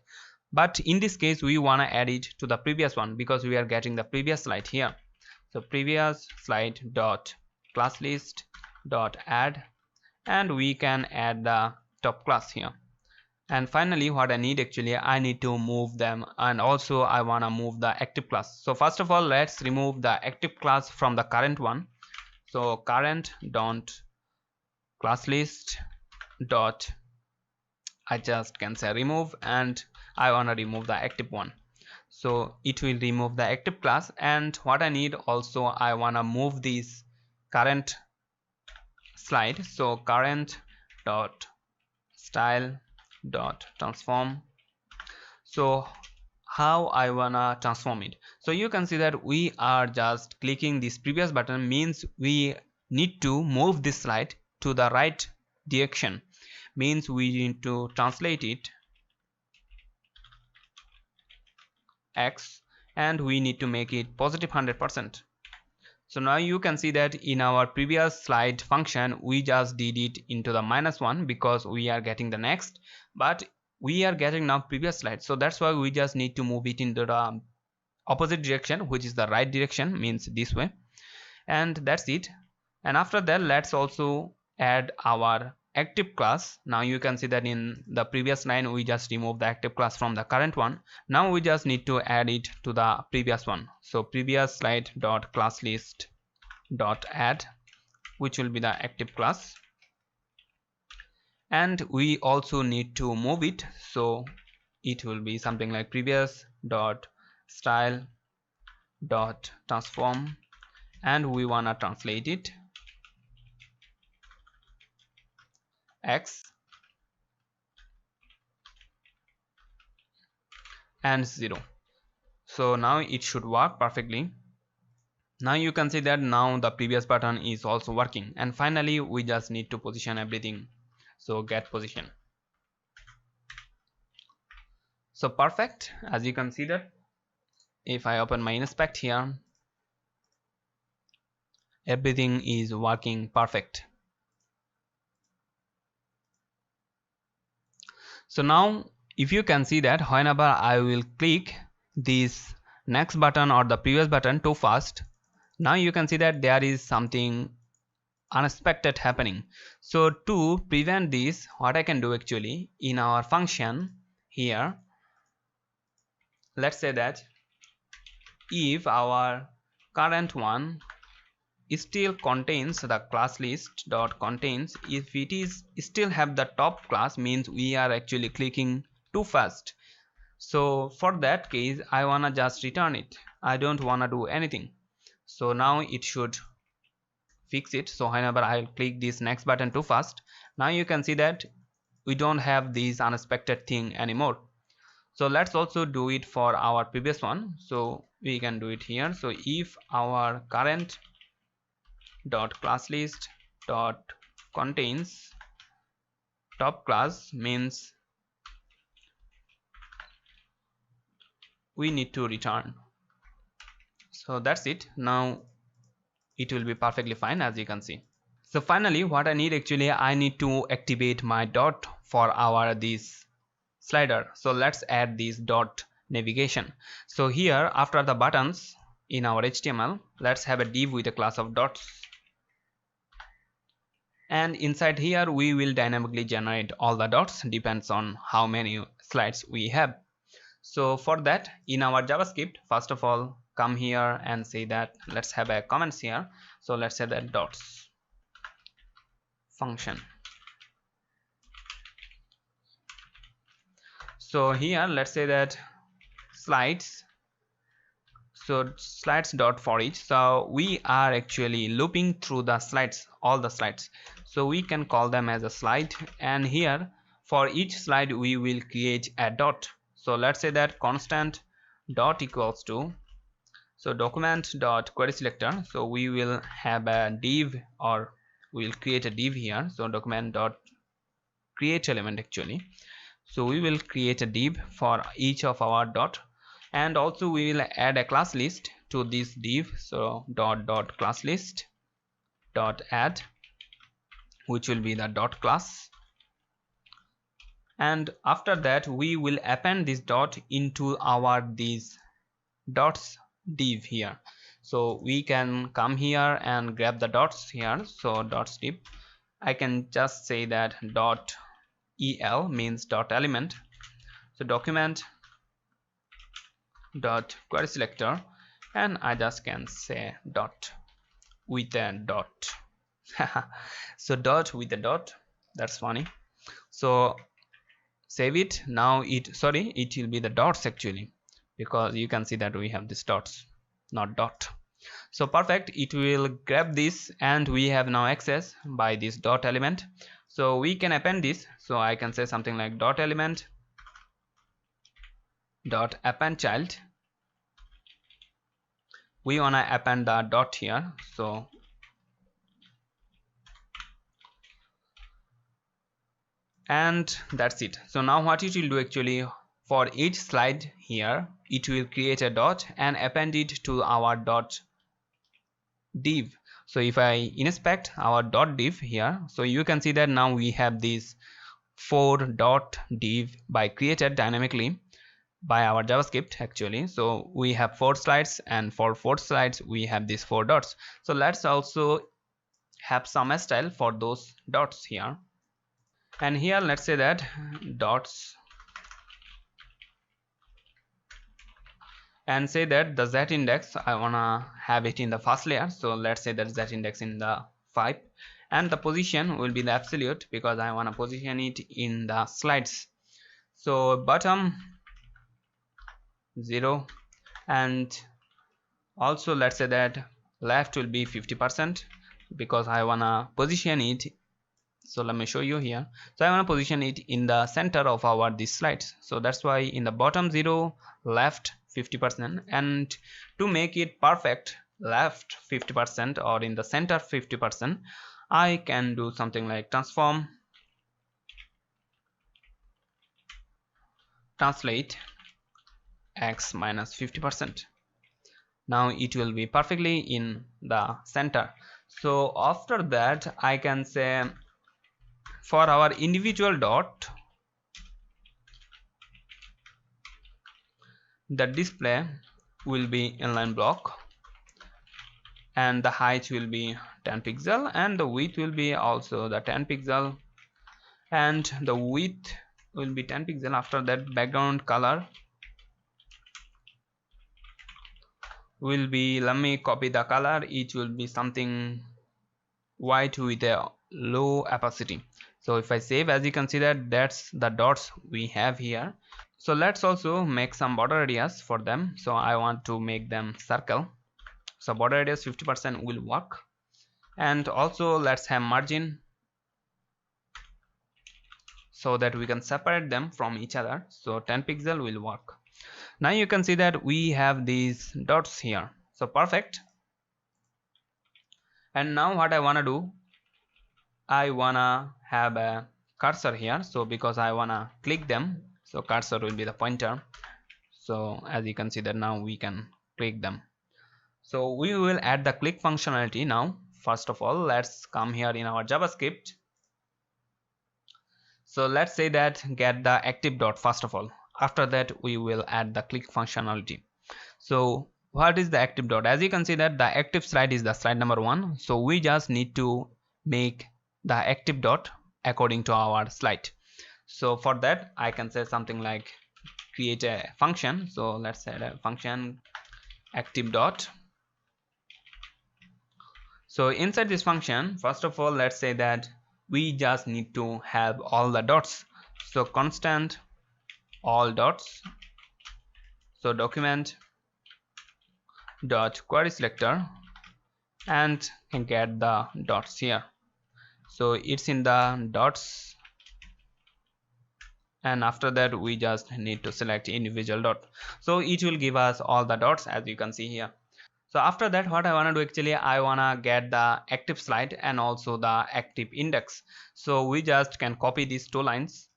[SPEAKER 1] but in this case we wanna add it to the previous one because we are getting the previous slide here. So previous slide dot class list dot add, and we can add the top class here. And finally what I need actually, I need to move them, and also I want to move the active class. So first of all, let's remove the active class from the current one. So current dot class list dot, I just can say remove, and I want to remove the active one. So it will remove the active class. And what I need also, I want to move this current slide. So current dot style dot transform. So how I wanna transform it? So you can see that we are just clicking this previous button, means we need to move this slide to the right direction, means we need to translate it X, and we need to make it positive 100%. So now you can see that in our previous slide function we just did it into the -1 because we are getting the next, but we are getting now previous slide. So that's why we just need to move it into the opposite direction, which is the right direction, means this way. And that's it. And after that, let's also add our active class. Now you can see that in the previous line we just removed the active class from the current one. Now we just need to add it to the previous one. So previous slide dot class list dot add, which will be the active class, and we also need to move it. So it will be something like previous dot style dot transform, and we wanna translate it X and 0. So now it should work perfectly. Now you can see that now the previous button is also working. And finally we just need to position everything. So get position. So perfect. As you can see that if I open my inspect here, everything is working perfect. So now if you can see that whenever I will click this next button or the previous button too fast, now you can see that there is something unexpected happening. So to prevent this, what I can do actually, in our function here, let's say that if our current one still contains the class list dot contains, if it is still have the top class, means we are actually clicking too fast. So for that case I wanna just return it, I don't wanna do anything. So now it should fix it. So whenever I'll click this next button too fast, now you can see that we don't have this unexpected thing anymore. So let's also do it for our previous one. So we can do it here. So if our current dot class list dot contains top class, means we need to return. So that's it. Now it will be perfectly fine, as you can see. So finally, what I need, actually I need to activate my dot for our this slider. So let's add this dot navigation. So here after the buttons in our HTML, let's have a div with a class of dots, and inside here we will dynamically generate all the dots, depends on how many slides we have. So for that, in our JavaScript, first of all come here and say that let's have a comments here. So let's say that dots function. So here let's say that slides, so slides dot for each. So we are actually looping through the slides, all the slides, so we can call them as a slide, and here for each slide we will create a dot. So let's say that constant dot equals to, so document dot query selector. So we will have a div, or we will create a div here. So document dot create element actually. So we will create a div for each of our dot, and also we will add a class list to this div. So dot class list dot add, which will be the dot class, and after that we will append this dot into our these dots div here. So we can come here and grab the dots here. So dots div, I can just say that dot el means dot element. So document dot query selector, and I just can say dot with a dot. So dot with a dot, that's funny. So save it. Now it, sorry, it will be the dots actually, because you can see that we have these dots, not dot. So perfect, it will grab this, and we have now access by this dot element. So we can append this. So I can say something like dot element dot append child. We wanna append the dot here. So and that's it. So now what it will do, actually for each slide here it will create a dot and append it to our dot div. So if I inspect our dot div here, so you can see that now we have these 4 dot div by created dynamically by our JavaScript actually. So we have 4 slides, and for 4 slides we have these 4 dots. So let's also have some style for those dots here, and here let's say that dots, and say that the z index I wanna have it in the first layer. So let's say that z index in the 5, and the position will be the absolute, because I wanna position it in the slides. So bottom 0, and also let's say that left will be 50%, because I wanna position it. So let me show you here. So I want to position it in the center of our these slides. So that's why in the bottom 0, left 50%, and to make it perfect left 50% or in the center 50%, I can do something like transform translate x minus 50%. Now it will be perfectly in the center. So after that I can say for our individual dot, the display will be inline block, and the height will be 10 pixel, and the width will be also the 10 pixel, and the width will be 10 pixel. After that background color will be, let me copy the color, it will be something white with a low opacity. So if I save, as you can see that that's the dots we have here. So let's also make some border radius for them. So I want to make them circle. So border radius 50% will work, and also let's have margin. so that we can separate them from each other. So 10 pixel will work. Now you can see that we have these dots here. So perfect. And now what I wanna do, I wanna have a cursor here. So because I wanna click them, so cursor will be the pointer. So as you can see that now we can click them. So we will add the click functionality now. First of all, let's come here in our JavaScript. So let's say that get the active dot first of all. After that we will add the click functionality. So what is the active dot? As you can see that the active slide is the slide number 1. So we just need to make the active dot according to our slide. So for that I can say something like create a function. So let's say a function active dot. So inside this function, first of all, let's say that we just need to have all the dots. So constant all dots. So document dot query selector and can get the dots here. So it's in the dots, and after that we just need to select individual dot. So it will give us all the dots as you can see here. So after that what I want to do, actually I want to get the active slide and also the active index. So we just can copy these two lines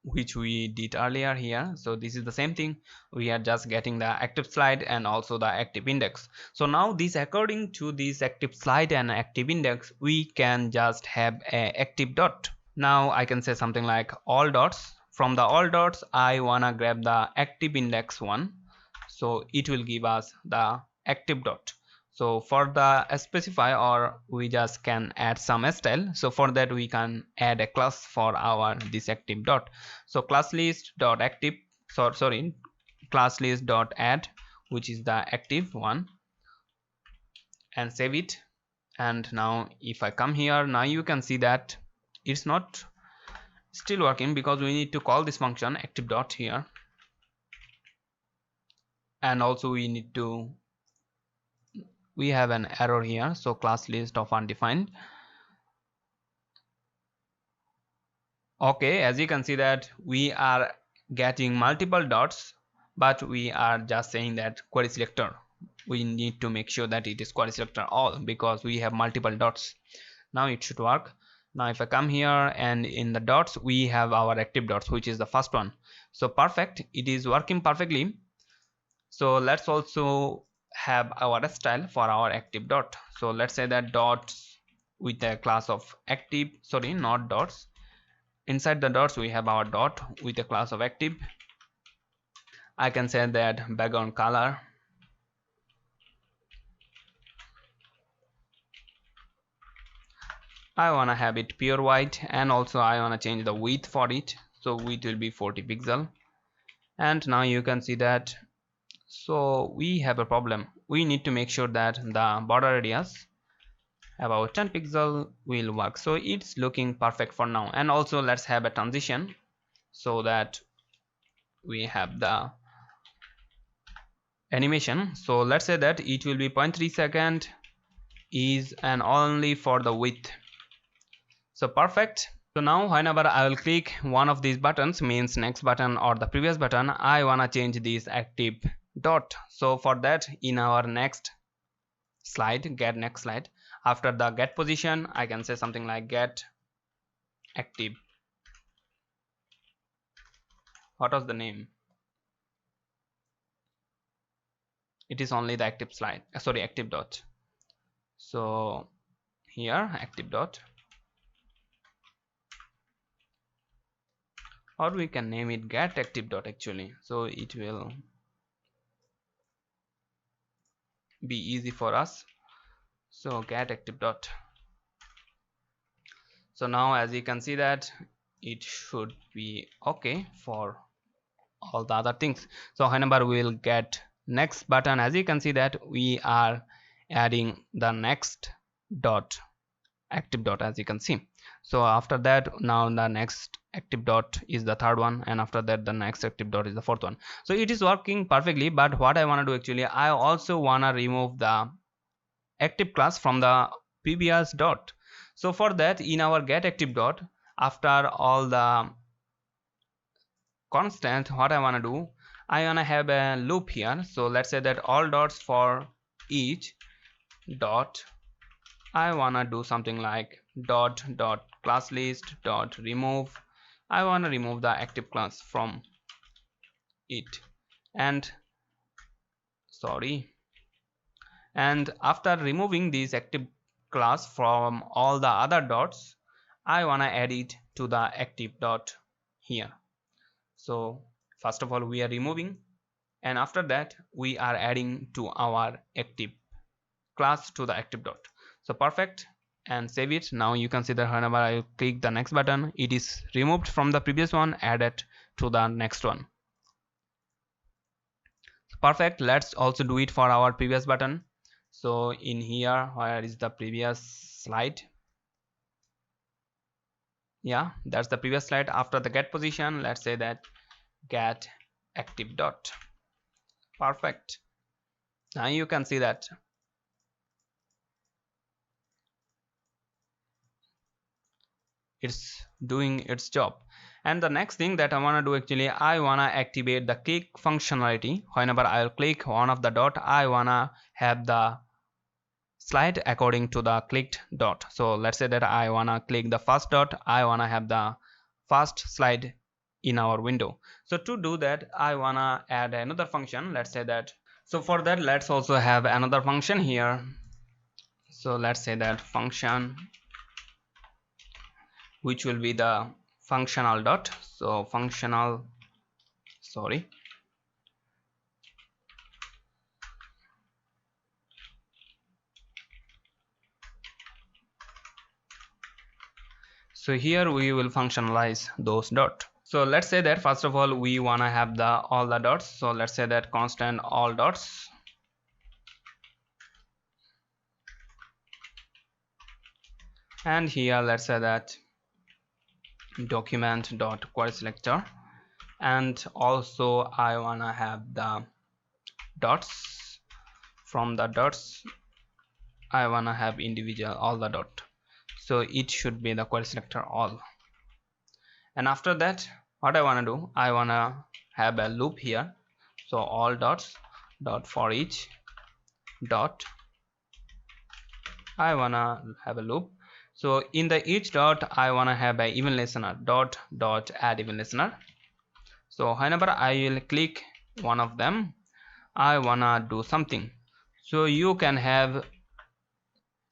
[SPEAKER 1] which we did earlier here. So this is the same thing, we are just getting the active slide and also the active index. So now this, according to this active slide and active index, we can just have a active dot. Now I can say something like all dots. From the all dots I wanna grab the active index one, so it will give us the active dot. So for the specify, or we just can add some style. So for that we can add a class for our this active dot. So class list dot active, class list dot add, which is the active one, and save it. And now if I come here, now you can see that it's not still working because we need to call this function active dot here, and also we have an error here. So class list of undefined. Okay, as you can see that we are getting multiple dots, but we are just saying that query selector. We need to make sure that it is query selector all because we have multiple dots. Now it should work. Now if I come here, and in the dots we have our active dots, which is the first one. So perfect, it is working perfectly. So let's also have our style for our active dot. So let's say that dots with a class of active, not dots. Inside the dots we have our dot with a class of active. I can say that background color, I wanna have it pure white, and also I wanna change the width for it. So width will be 40 pixel. And now you can see that, so we have a problem. We need to make sure that the border radius about 10 pixel will work. So it's looking perfect for now. And also let's have a transition so that we have the animation. So let's say that it will be 0.3 second is and only for the width. So perfect. So now whenever I will click one of these buttons, means next button or the previous button, I wanna change this active dot. So for that, in our next slide, get next slide, after the get position I can say something like get active. What was the name? It is only the active slide, active dot. So here active dot, or we can name it get active dot actually, so it will be easy for us. So get active dot. So now as you can see that it should be okay for all the other things. So whenever we will get next button, as you can see that we are adding the next dot, active dot, as you can see. So after that, now the next active dot is the third one, and after that the next active dot is the fourth one. So it is working perfectly, but what I want to do actually, I also want to remove the active class from the previous dot. So for that, in our get active dot after all the constant, what I want to do, I want to have a loop here. So let's say that all dots for each dot, I want to do something like dot dot class list dot remove. I want to remove the active class from it, and sorry, and after removing this active class from all the other dots, I want to add it to the active dot here. So first of all we are removing, and after that we are adding to our active class to the active dot. So perfect, and save it. Now you can see that whenever I click the next button, it is removed from the previous one, added to the next one. Perfect. Let's also do it for our previous button. So in here, where is the previous slide? Yeah, that's the previous slide. After the get position, let's say that get active dot. Perfect. Now you can see that it's doing its job. And the next thing that I want to do, actually I want to activate the click functionality. Whenever I'll click one of the dot, I want to have the slide according to the clicked dot. So let's say that I want to click the first dot, I want to have the first slide in our window. So to do that, I want to add another function. Let's say that, so for that let's also have another function here. So let's say that function, which will be the functional dot. So functional, sorry, so here we will functionalize those dot. So let's say that first of all we want to have the all the dots. So let's say that constant all dots, and here let's say that document dot query selector, and also I want to have the dots. From the dots I want to have individual all the dot, so it should be the query selector all. And after that what I want to do, I want to have a loop here. So all dots dot for each dot, I want to have a loop. So in the each dot I want to have a even listener dot dot add even listener. So whenever I will click one of them, I want to do something. So you can have,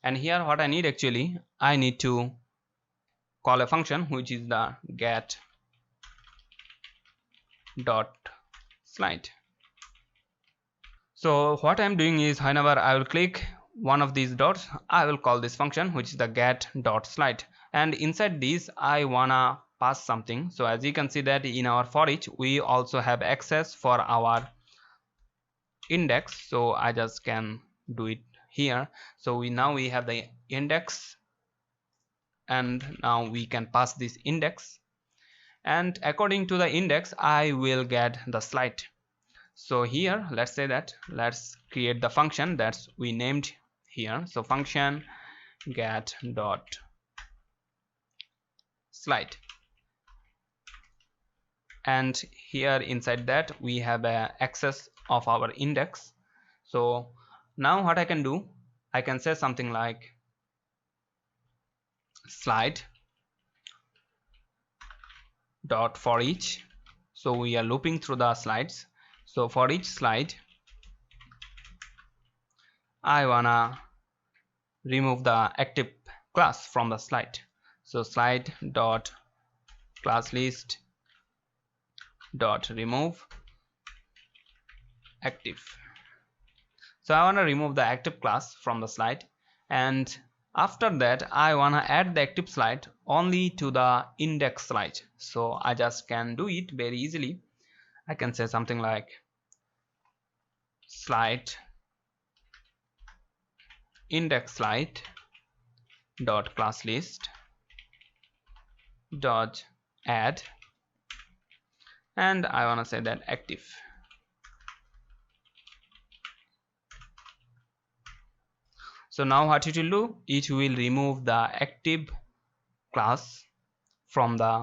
[SPEAKER 1] and here what I need, actually I need to call a function which is the get dot slide. So what I'm doing is, whenever I will click one of these dots, I will call this function which is the get dot slide, and inside this I wanna pass something. So as you can see that in our for each we also have access for our index, so I just can do it here. So now we have the index, and now we can pass this index, and according to the index I will get the slide. So here let's say that let's create the function that we named here. So function get dot slide, and here inside that we have a access of our index. So now what I can do, I can say something like slide dot for each. So we are looping through the slides. So for each slide I wanna remove the active class from the slide. So slide dot class list dot remove active. So I want to remove the active class from the slide, and after that I want to add the active slide only to the index slide. So I just can do it very easily. I can say something like slide index slide dot class list dot add, and I want to say that active. So now what it will do, it will remove the active class from the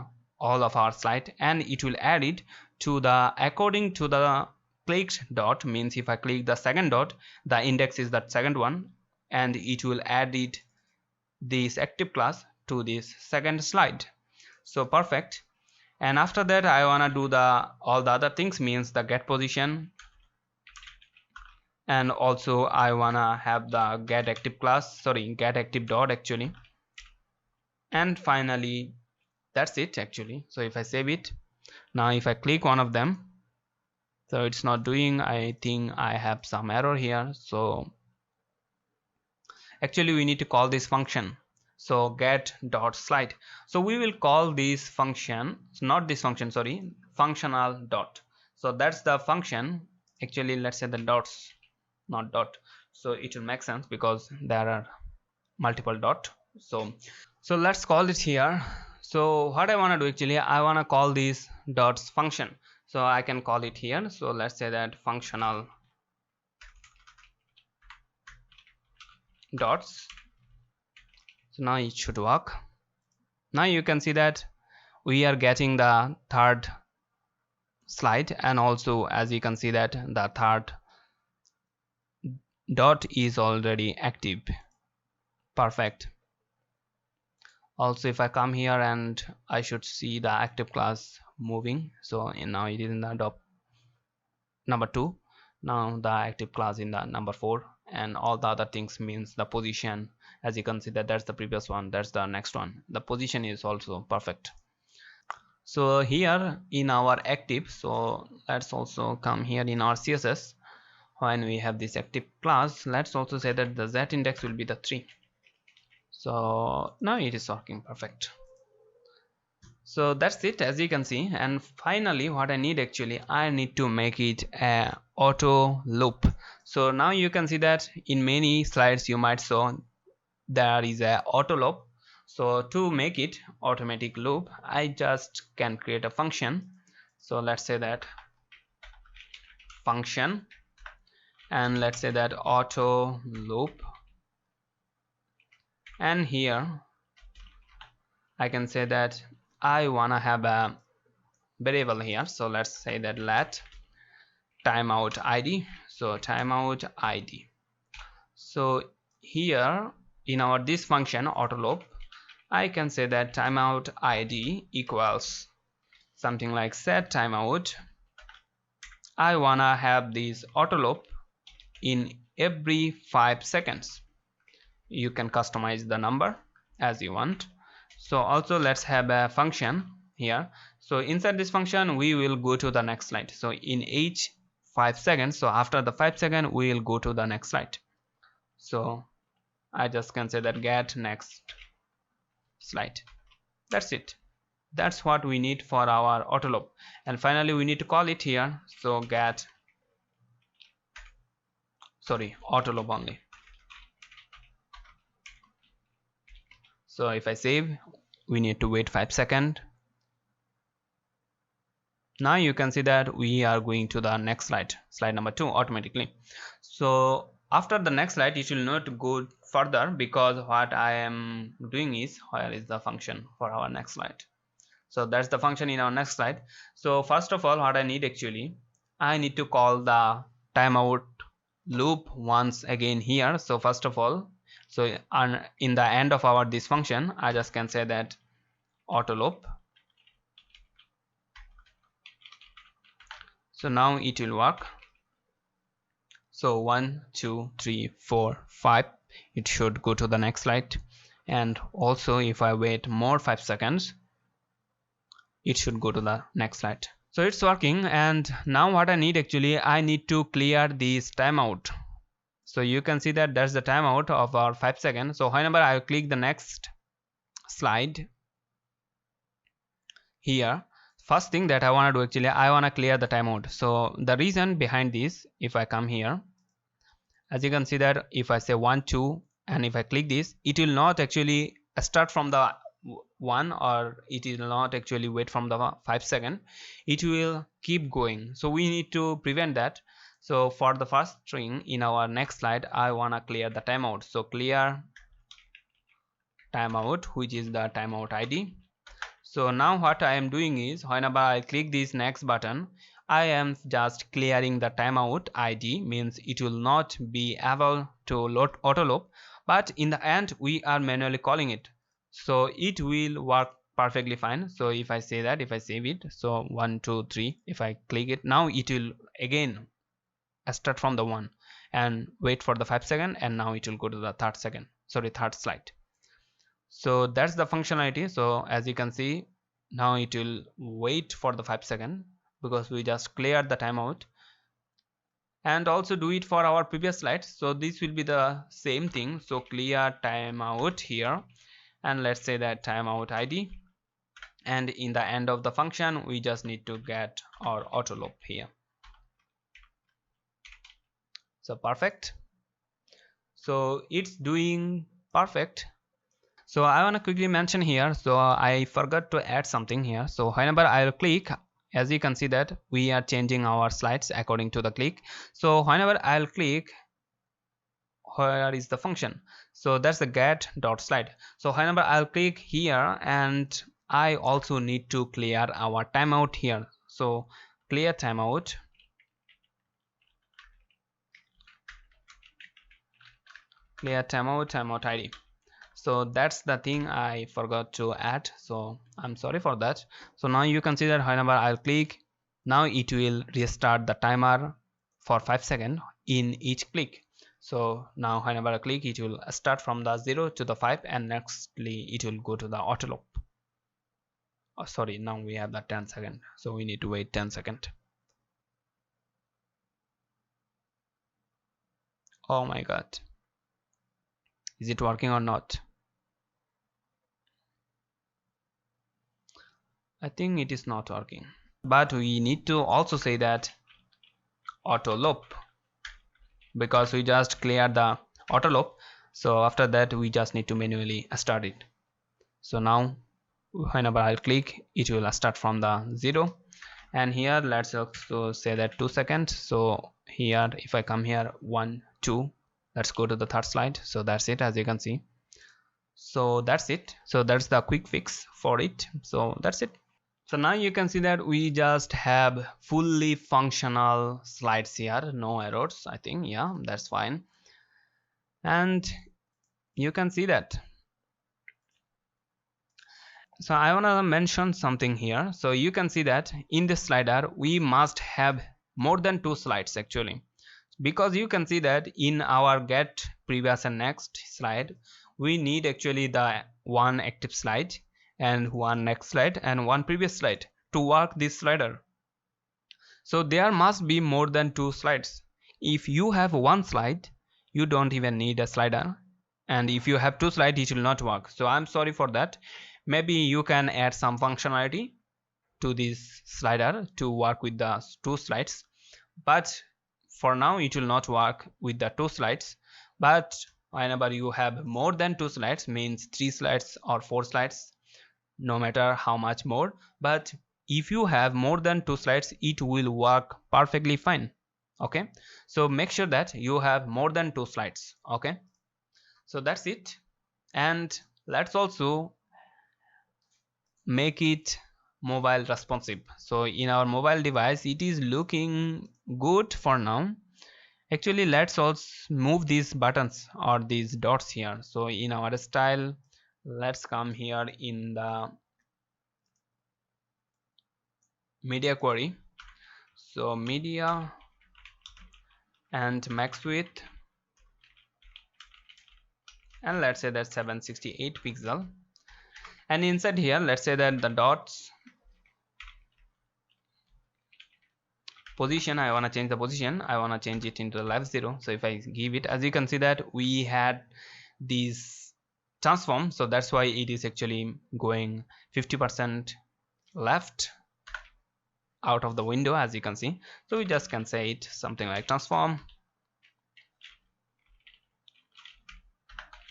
[SPEAKER 1] all of our slide, and it will add it to the according to the clicked dot. Means if I click the second dot, the index is that second one, and it will add it this active class to this second slide. So perfect. And after that I wanna do the all the other things, means the get position, and also I wanna have the get active class, sorry, get active dot actually. And finally that's it actually. So if I save it, now if I click one of them, so it's not doing, I think I have some error here. So actually we need to call this function, so get dot slide. So we will call this function, not this function, sorry, functional dot. So that's the function actually. Let's say the dots, not dot, so it will make sense because there are multiple dot. So let's call it here. So what I want to do actually, I want to call this dots function, so I can call it here. So let's say that functional dots. So now it should work. Now you can see that we are getting the third slide, and also as you can see that the third dot is already active. Perfect. Also if I come here and I should see the active class moving, so now it is in the dot number 2, now the active class in the number 4, and all the other things, means the position, as you can see that that's the previous one, that's the next one, the position is also perfect. So here in our active, so let's also come here in our CSS. When we have this active class, let's also say that the z index will be the 3. So now it is working perfect. So that's it, as you can see. And finally what I need actually, I need to make it a auto loop. So now you can see that in many slides you might saw there is a auto loop. So to make it automatic loop, I just can create a function. So let's say that function, and let's say that auto loop, and here I can say that I wanna have a variable here. So let's say that let timeout id, so timeout id. So here in our this function auto loop, I can say that timeout id equals something like set timeout. I wanna have this auto loop in every 5 seconds. You can customize the number as you want. So also let's have a function here. So inside this function we will go to the next slide. So in each 5 seconds, so after the 5 seconds we will go to the next slide. So I just can say that get next slide. That's it. That's what we need for our auto loop. And finally we need to call it here. So get, sorry, auto loop only. So if I save, we need to wait 5 seconds. Now you can see that we are going to the next slide, slide number 2 automatically. So after the next slide it will not go further, because what I am doing is, where is the function for our next slide? So that's the function in our next slide. So first of all what I need actually, I need to call the timeout loop once again here. So first of all, so in the end of our this function, I just can say that auto loop. So now it will work. So 1 2 3 4 5, it should go to the next slide. And also if I wait more 5 seconds, it should go to the next slide. So it's working. And now what I need actually, I need to clear this timeout. So you can see that that's the timeout of our 5 seconds. So whenever I click the next slide here, first thing that I want to do actually, I want to clear the timeout. So the reason behind this, if I come here, as you can see that if I say 1 2 and if I click this, it will not actually start from the 1, or it will not actually wait from the 5 seconds. It will keep going. So we need to prevent that. So for the first string in our next slide, I wanna clear the timeout. So clear timeout, which is the timeout ID. So now what I am doing is, whenever I click this next button, I am just clearing the timeout ID, means it will not be able to load auto loop, but in the end we are manually calling it, so it will work perfectly fine. So if I say that, if I save it, so 1 2 3, if I click it, now it will again start from the 1 and wait for the 5 seconds, and now it will go to the third slide. So that's the functionality. So as you can see, now it will wait for the 5 seconds because we just cleared the timeout, and also do it for our previous slides. So this will be the same thing. So clear timeout here, and let's say that timeout ID, and in the end of the function we just need to get our auto loop here. So perfect. So it's doing perfect. So I want to quickly mention here, so I forgot to add something here. So whenever I'll click, as you can see that we are changing our slides according to the click. So whenever I'll click, where is the function? So that's the get dot slide. So whenever I'll click here, and I also need to clear our timeout here. So clear timeout, timeout ID. So that's the thing I forgot to add, so I'm sorry for that. So now you can see that whenever I'll click, now it will restart the timer for 5 seconds in each click. So now whenever I click, it will start from the 0 to the 5, and nextly it will go to the auto loop. Oh, sorry, now we have the 10 seconds, so we need to wait 10 seconds. Oh my god, is it working or not? I think it is not working, but we need to also say that auto loop, because we just cleared the auto loop. So after that we just need to manually start it. So now whenever I click, it will start from the 0, and here let's also say that 2 seconds. So here if I come here 1 2, let's go to the third slide. So that's it, as you can see. So that's it. So that's the quick fix for it. So that's it. So now you can see that we just have fully functional slides here, no errors. I think, yeah, that's fine. And you can see that. So I want to mention something here. So you can see that in this slider we must have more than 2 slides actually, because you can see that in our get previous and next slide we need actually the one active slide and one next slide and one previous slide to work this slider. So there must be more than 2 slides. If you have one slide, you don't even need a slider, and if you have 2 slides, it will not work. So I'm sorry for that. Maybe you can add some functionality to this slider to work with the 2 slides, but for now it will not work with the 2 slides. But whenever you have more than 2 slides, means 3 slides or 4 slides, no matter how much more, but if you have more than 2 slides, it will work perfectly fine. Okay, so make sure that you have more than 2 slides. Okay, so that's it. And let's also make it mobile responsive. So in our mobile device it is looking good for now. Actually, let's also move these buttons or these dots here. So in our style, let's come here in the media query. So media and max width, and let's say that's 768 pixel, and inside here let's say that the dots position, I want to change the position, I want to change it into the left 0. So if I give it, as you can see that we had these transform, so that's why it is actually going 50% left out of the window, as you can see. So we just can say it something like transform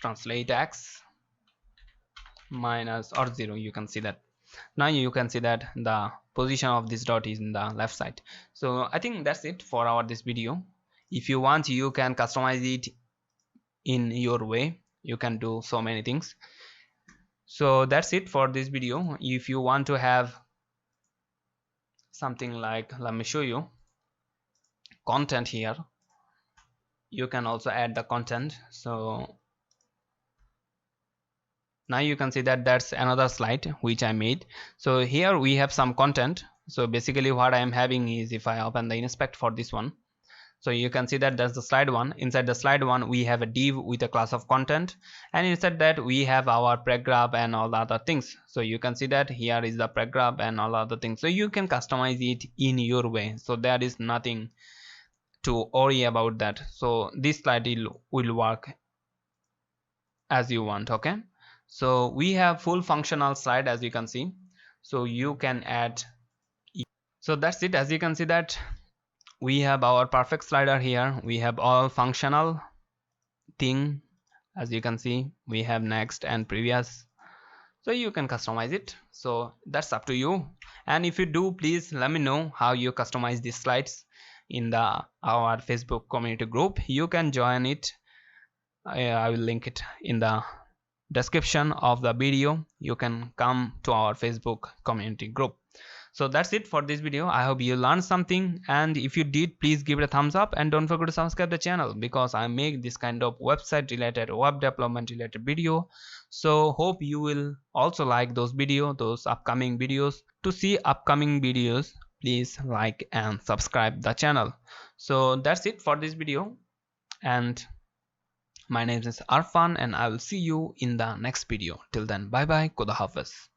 [SPEAKER 1] translate x minus or 0. You can see that now you can see that the position of this dot is in the left side. So I think that's it for our this video. If you want, you can customize it in your way, you can do so many things. So that's it for this video. If you want to have something like, let me show you content here, you can also add the content. So now you can see that that's another slide which I made. So here we have some content. So basically what I am having is, if I open the inspect for this one, so you can see that that's the slide one. Inside the slide one we have a div with a class of content, and inside that we have our paragraph and all the other things. So you can see that here is the paragraph and all other things. So you can customize it in your way, so there is nothing to worry about that. So this slide will work as you want. Okay, so we have full functional slide, as you can see. So you can add, so that's it. As you can see that we have our perfect slider here. We have all functional thing. As you can see, we have next and previous, so you can customize it. So that's up to you. And if you do, please let me know how you customize these slides in our Facebook community group. You can join it. I will link it in the description of the video. You can come to our Facebook community group. So that's it for this video. I hope you learned something, and if you did, please give it a thumbs up and don't forget to subscribe the channel, because I make this kind of website related, web development related video. So hope you will also like those upcoming videos. To see upcoming videos, please like and subscribe the channel. So that's it for this video, and my name is Arfan, and I will see you in the next video. Till then, bye bye, Khuda Hafiz.